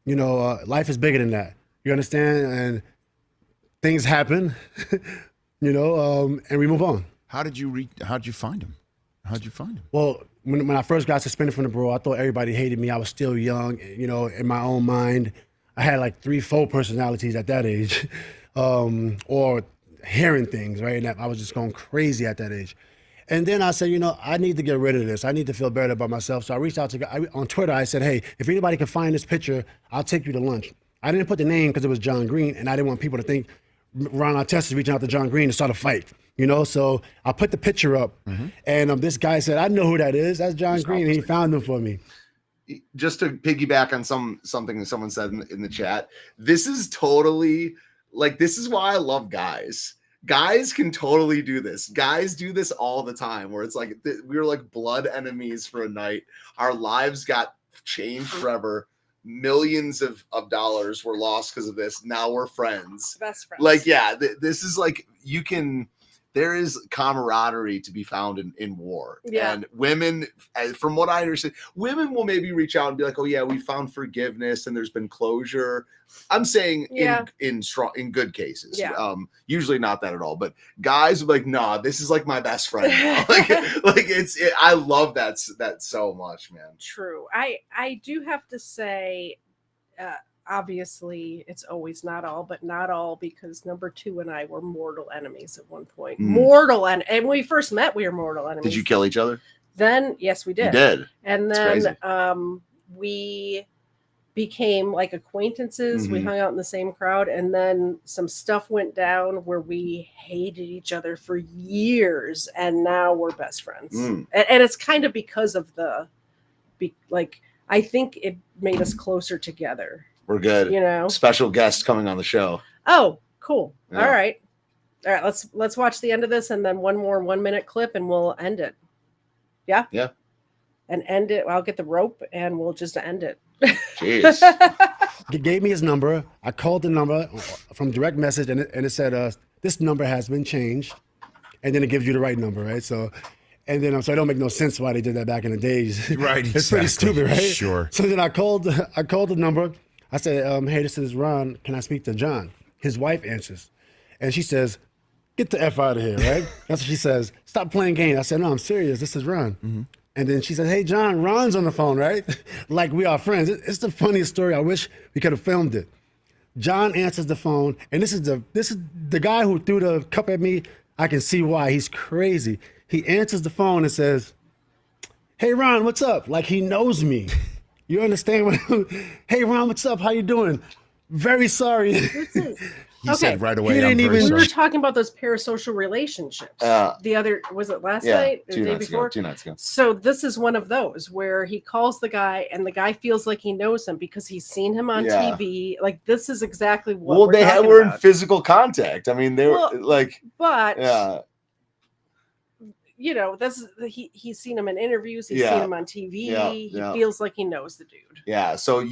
you know, life is bigger than that. You understand? And things happen, you know, and we move on. How'd you find him? How'd you find him? Well, when I first got suspended from the borough, I thought everybody hated me. I was still young, you know, in my own mind. I had like 3-4 personalities at that age, or hearing things, right? And I was just going crazy at that age. And then I said, you know, I need to get rid of this. I need to feel better about myself. So I reached out to on Twitter. I said, hey, if anybody can find this picture, I'll take you to lunch. I didn't put the name because it was John Green, and I didn't want people to think Ron Artest is reaching out to John Green to start a fight, you know? So I put the picture up, and this guy said, I know who that is. That's John Green, and he found him for me. Just to piggyback on something that someone said in the chat, this is totally... Like, this is why I love guys. Guys can totally do this. Guys do this all the time where it's like we were like blood enemies for a night. Our lives got changed forever. Millions of dollars were lost because of this. Now we're friends. Best friends. Like, yeah, this is like there is camaraderie to be found in war. Yeah. And women, from what I understand, women will maybe reach out and be like, oh yeah, we found forgiveness and there's been closure. I'm saying in good cases. Yeah. Usually not that at all. But guys are like, nah, this is like my best friend now. I love that so much, man. True. I do have to say, obviously it's always not all because number 2 and I were mortal enemies at one point. And when we first met, we were mortal enemies. Did you kill each other? Then yes, we did. You did. And then we became like acquaintances. We hung out in the same crowd, and then some stuff went down where we hated each other for years, and now we're best friends. And it's kind of because of I think it made us closer together. We're good. You know, special guest coming on the show. Oh, cool. Yeah. All right. Let's watch the end of this, and then one more 1-minute clip, and we'll end it. Yeah. Yeah. And end it. I'll get the rope, and we'll just end it. Jeez. He gave me his number. I called the number from direct message, and it said, this number has been changed. And then it gives you the right number, right? So, and then so it don't make no sense why they did that back in the days. Right. It's pretty stupid, right? Sure. So then I called the number. I said, hey, this is Ron. Can I speak to John? His wife answers. And she says, get the F out of here, right? That's what she says. Stop playing games. I said, no, I'm serious. This is Ron. And then she said, hey, John, Ron's on the phone, right? Like we are friends. It's the funniest story. I wish we could have filmed it. John answers the phone, and this is the guy who threw the cup at me. I can see why. He's crazy. He answers the phone and says, hey, Ron, what's up? Like he knows me. You understand what Hey, Ron, what's up? How you doing? very sorry. He said right away. He didn't even. We were talking about those parasocial relationships. The other was it last night or the day before? 2 nights ago. So this is one of those where he calls the guy and the guy feels like he knows him because he's seen him on TV. Like this is exactly what were in physical contact. I mean, they were but you know, he's seen him in interviews. He's seen him on TV. He feels like he knows the dude. Yeah. So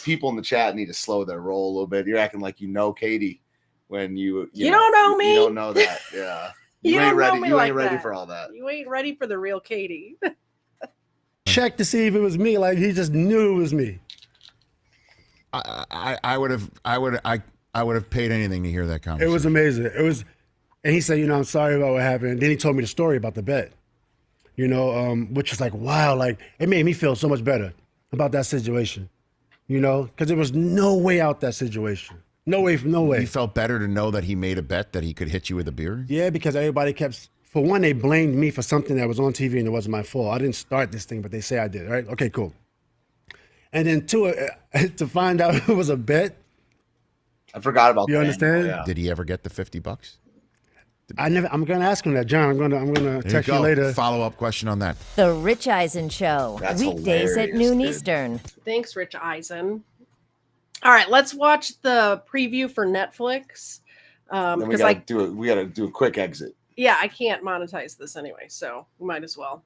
people in the chat need to slow their roll a little bit. You're acting like you know Katie when you don't know me. You don't know that. Yeah. You ain't ready. You ain't ready for all that. You ain't ready for the real Katie. Check to see if it was me. Like he just knew it was me. I would have paid anything to hear that conversation. It was amazing. It was. And he said, you know, I'm sorry about what happened. And then he told me the story about the bet, you know, which was like, wow, like it made me feel so much better about that situation, you know, because there was no way out that situation. No way. You felt better to know that he made a bet that he could hit you with a beer? Yeah, because everybody for one, they blamed me for something that was on TV and it wasn't my fault. I didn't start this thing, but they say I did, right? Okay, cool. And then two, to find out it was a bet. I forgot about that. You understand? Yeah. Did he ever get the $50? I'm gonna ask him that, John. I'm gonna text you later. Follow-up question on that. The Rich Eisen Show. That's Weekdays at noon dude. Eastern. Thanks, Rich Eisen. All right, let's watch the preview for Netflix. Then we gotta do a quick exit. Yeah, I can't monetize this anyway, so we might as well.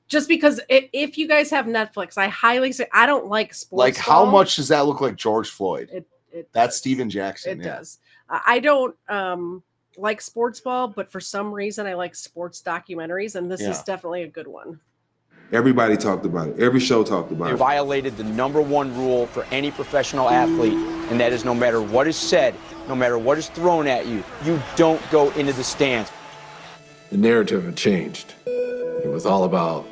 Just because if you guys have Netflix, I highly say I don't like sports. Like, how much does that look like George Floyd? That's Steven Jackson. It does. I don't like sports ball, but for some reason I like sports documentaries, and this is definitely a good one. Everybody talked about it. Every show talked about it. You violated the #1 rule for any professional athlete, and that is no matter what is said, no matter what is thrown at you, you don't go into the stands. The narrative had changed. It was all about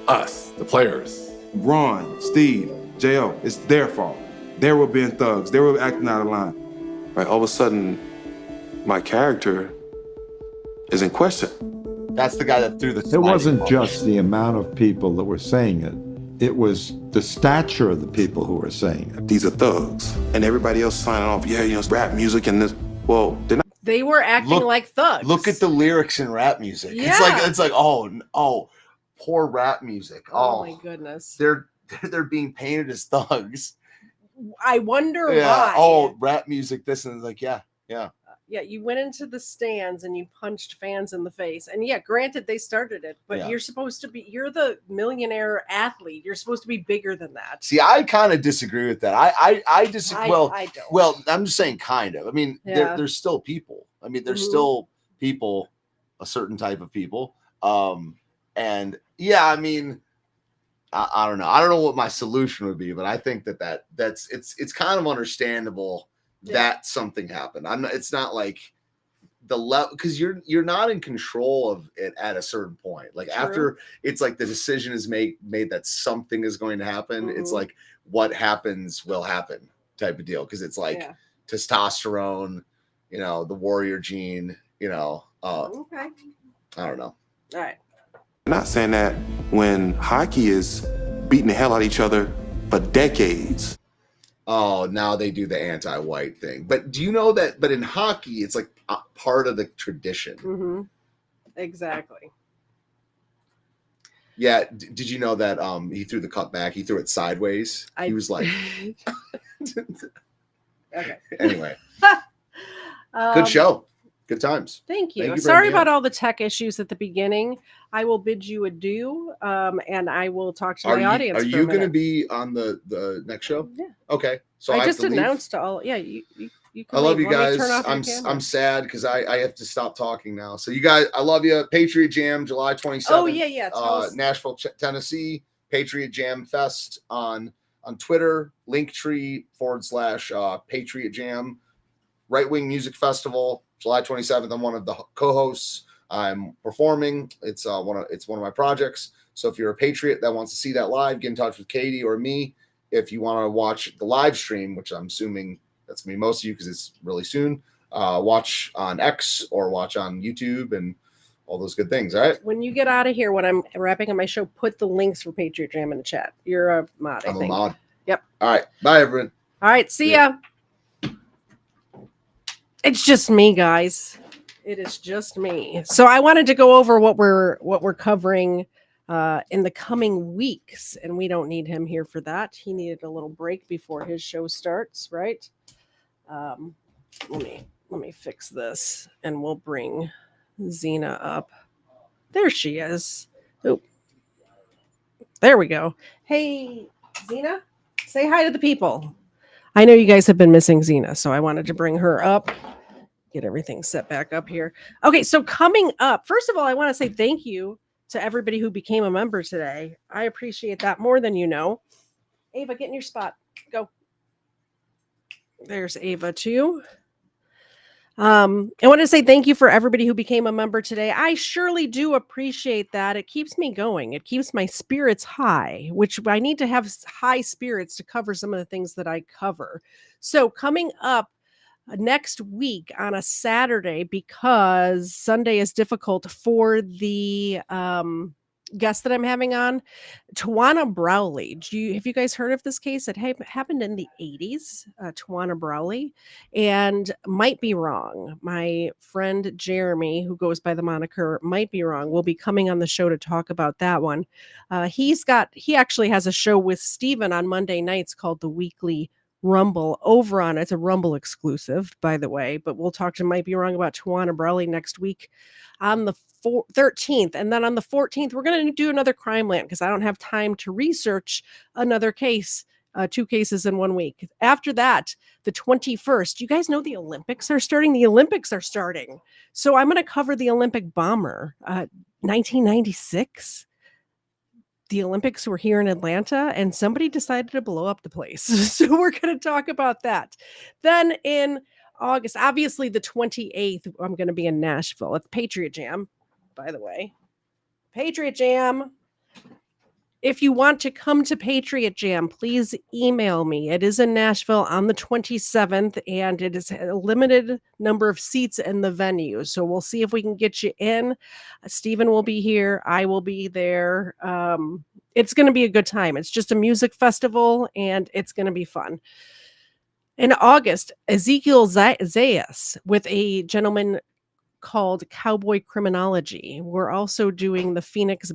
us, the players. Ron, Steve, J.O., it's their fault. They were being thugs. They were acting out of line. Right, all of a sudden, my character is in question. That's the guy that threw the. It wasn't just the amount of people that were saying it. It was the stature of the people who were saying it. These are thugs, and everybody else signing off. Yeah, you know, rap music and this. Well, they're not. They were acting like thugs. Look at the lyrics in rap music. Yeah. It's like oh, poor rap music. Oh my goodness. They're being painted as thugs. I wonder why. Oh, rap music. This and like yeah. Yeah, you went into the stands and you punched fans in the face. And yeah, granted, they started it, but you're the millionaire athlete. You're supposed to be bigger than that. See, I kind of disagree with that. I disagree. I don't. Well, I'm just saying kind of. I mean, there's still people. I mean, there's still people, a certain type of people. And yeah, I mean, I don't know. I don't know what my solution would be, but I think that's it's kind of understandable that something happened. It's not like the level, because you're not in control of it at a certain point. Like after it's like the decision is made that something is going to happen. It's like what happens will happen type of deal. Because it's like testosterone, you know, the warrior gene, you know. Okay. I don't know. All right. I'm not saying that when hockey is beating the hell out of each other for decades. Oh, now they do the anti-white thing. But do you know that? But in hockey, it's like part of the tradition. Exactly. Yeah. Did you know that he threw the cut back? He threw it sideways. He was like. Okay. Anyway. Good show. Good times. Thank you. Sorry about all the tech issues at the beginning. I will bid you adieu, and I will talk to my audience. Are you going to be on the next show? Yeah. Okay. So I have just to leave? announced to all. Yeah, you can I love leave. you guys. Turn off your camera. I'm sad because I have to stop talking now. So you guys, I love you. Patriot Jam, July 27th. Oh yeah. Nashville, Tennessee. Patriot Jam Fest on Twitter. Linktree / Patriot Jam. Right Wing Music Festival, July 27th. I'm one of the co-hosts. I'm performing. It's one of my projects. So if you're a Patriot that wants to see that live, get in touch with Katie or me. If you want to watch the live stream, which I'm assuming that's gonna be most of you because it's really soon, watch on X or watch on YouTube and all those good things. All right. When you get out of here, when I'm wrapping up my show, put the links for Patriot Jam in the chat. You're a mod. I'm a mod. Yep. All right. Bye, everyone. All right, see ya. It's just me, guys. It is just me. So I wanted to go over what we're covering in the coming weeks, and we don't need him here for that. He needed a little break before his show starts, right? Let me fix this, and we'll bring Xena up. There she is. Oh, there we go. Hey, Xena, say hi to the people. I know you guys have been missing Xena, so I wanted to bring her up. Get everything set back up here. Okay, so coming up, first of all, I want to say thank you to everybody who became a member today. I appreciate that more than you know. Ava, get in your spot. Go. There's Ava too. I want to say thank you for everybody who became a member today. I surely do appreciate that. It keeps me going. It keeps my spirits high, which I need to have high spirits to cover some of the things that I cover. So coming up next week on a Saturday, because Sunday is difficult for the guest that I'm having on, Tawana Browley. Have you guys heard of this case? It happened in the 80s, Tawana Browley, and might be wrong. My friend Jeremy, who goes by the moniker Might Be Wrong, will be coming on the show to talk about that one. He actually has a show with Steven on Monday nights called The Weekly Rumble over on it's a Rumble exclusive, by the way, but we'll talk to Might Be Wrong about Tawana Browley next week on the 13th, and then on the 14th we're going to do another Crimeland because I don't have time to research another case, 2 cases in 1 week. After that, the 21st, you guys know the Olympics are starting. So I'm going to cover the Olympic bomber. 1996, the Olympics were here in Atlanta and somebody decided to blow up the place. So we're going to talk about that. Then in August, obviously the 28th, I'm going to be in Nashville at the Patriot Jam, by the way. Patriot Jam. If you want to come to Patriot Jam, please email me. It is in Nashville on the 27th, and it is a limited number of seats in the venue. So we'll see if we can get you in. Steven will be here. I will be there. It's going to be a good time. It's just a music festival, and it's going to be fun. In August, Ezekiel Zayas with a gentleman called Cowboy Criminology. We're also doing the Phoenix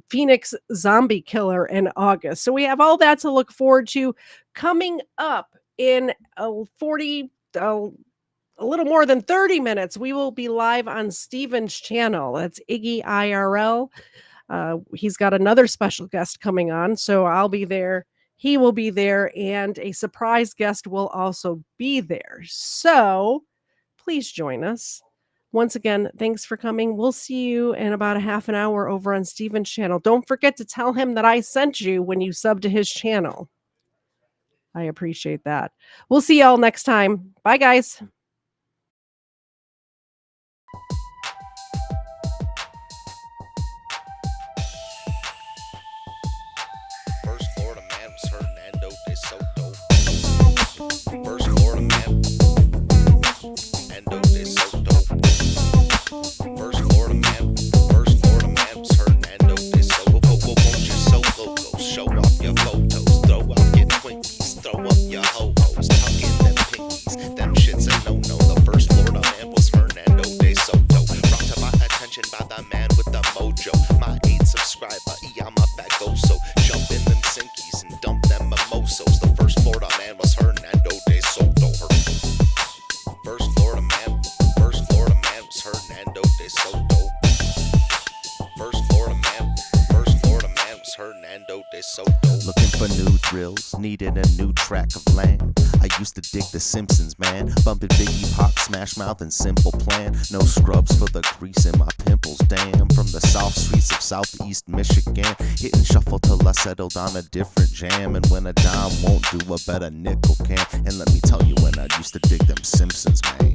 Phoenix Zombie Killer in August. So we have all that to look forward to coming up in a little more than 30 minutes. We will be live on Steven's channel. That's Iggy IRL. He's got another special guest coming on, so I'll be there. He will be there, and a surprise guest will also be there. So please join us. Once again, thanks for coming. We'll see you in about a half an hour over on Steven's channel. Don't forget to tell him that I sent you when you sub to his channel. I appreciate that. We'll see y'all next time. Bye, guys. First Florida man was Hernando de Soto. First Florida man, Hernando de Soto. First Florida man was Hernando de Soto. Won't you so loco? Show off your photos, throw out your Twinkies, throw up your ho-hos, tuck in them pinkies. Them shits a no-no. The first Florida man was Hernando de Soto. Brought to my attention by the man with the mojo. My 8th subscriber, I'm a bagoso. Jump in them Sinkies and dump them mimosos. The first Florida man was Hernando de Soto. First Florida man was Hernando de Soto. First Florida man was Hernando de Soto. Looking for new drills, needed a new track of land. I used to dig the Simpsons, man. Bumping Biggie, Pop, Smash Mouth, and Simple Plan. No scrubs for the grease in my pimples, damn. From the south streets of southeast Michigan, hitting shuffle till I settled on a different jam. And when a dime won't do, a better nickel can. And let me tell you, when I used to dig them Simpsons, man.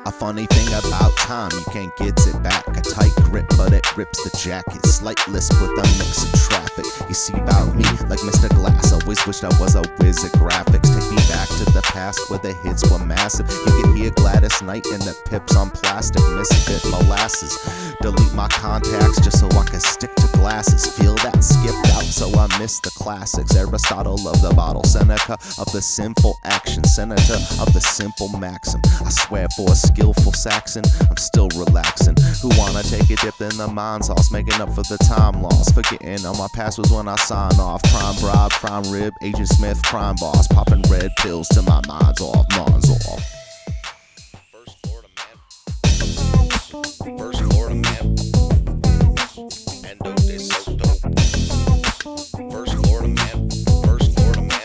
A funny thing about time, you can't get it back. A tight grip, but it rips the jacket. Slight lisp with a mix of traffic. You see about me, like Mr. Glass, always wished I was a whiz at graphics. Take me back to the past. past where the hits were massive. You can hear Gladys Knight and the Pips on plastic, misfit molasses. Delete my contacts just so I can stick to glasses. Feel that skipped out so I miss the classics. Aristotle of the bottle, Seneca of the sinful action, senator of the simple maxim. I swear for a skillful Saxon, I'm still relaxing. Who wanna take a dip in the mind sauce, making up for the time lost, forgetting all my past was when I sign off. Prime bribe, prime rib, Agent Smith, crime boss, popping red pills till my mind's off, mind's off. First Florida man. Endo de Soto. First Florida man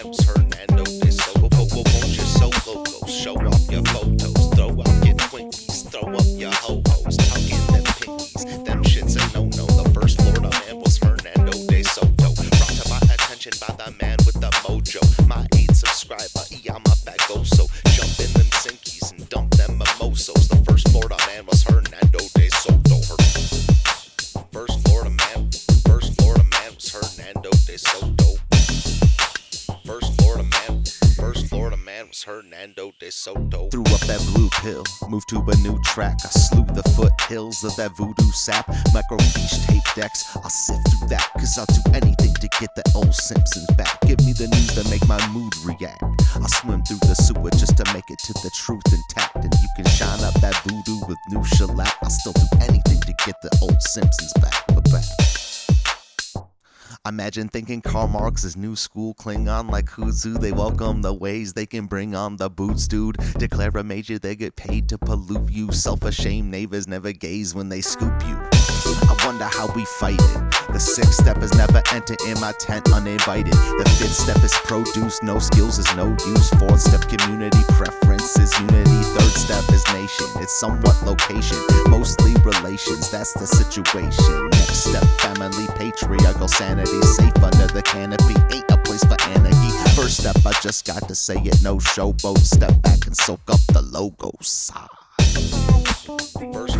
was Hernando de Soto. Won't you so logos? Show off your photos. Throw out your Twinkies. Throw up your ho-hos. Tuck in them pinkies. Them shit's a no-no. The first Florida man was Hernando de Soto. Brought to my attention by the man with the mojo. My 8th subscriber, I'm a fagoso. Jump in them Sinkies and dump them mimosos. The first Florida man was Hernando de Soto. First Florida man was Hernando de Soto. First Florida man was Hernando de Soto. Threw up that blue pill, moved to a new track. I slew the foothills of that voodoo sap. Microfiche tape decks, I'll sift through that, cause I'll do anything to get the old Simpsons back. Give me the news that make my mood react. I'll swim through the sewer just to make it to the truth intact. And you can shine up that voodoo with new shellac. I'll still do anything to get the old Simpsons back. Imagine thinking Karl Marx is new school Klingon like Huzu. They welcome the ways they can bring on the boots, dude. Declare a major, they get paid to pollute you. Self-ashamed neighbors never gaze when they scoop you. I wonder how we fight it. The 6th step is never enter in my tent uninvited. The 5th step is produce, no skills is no use. 4th step community preference is unity. 3rd step is nation, it's somewhat location, mostly relations, that's the situation. Next step family, patriarchal sanity. Safe under the canopy, ain't a place for anarchy. 1st step I just got to say it, no showboat. Step back and soak up the logos. First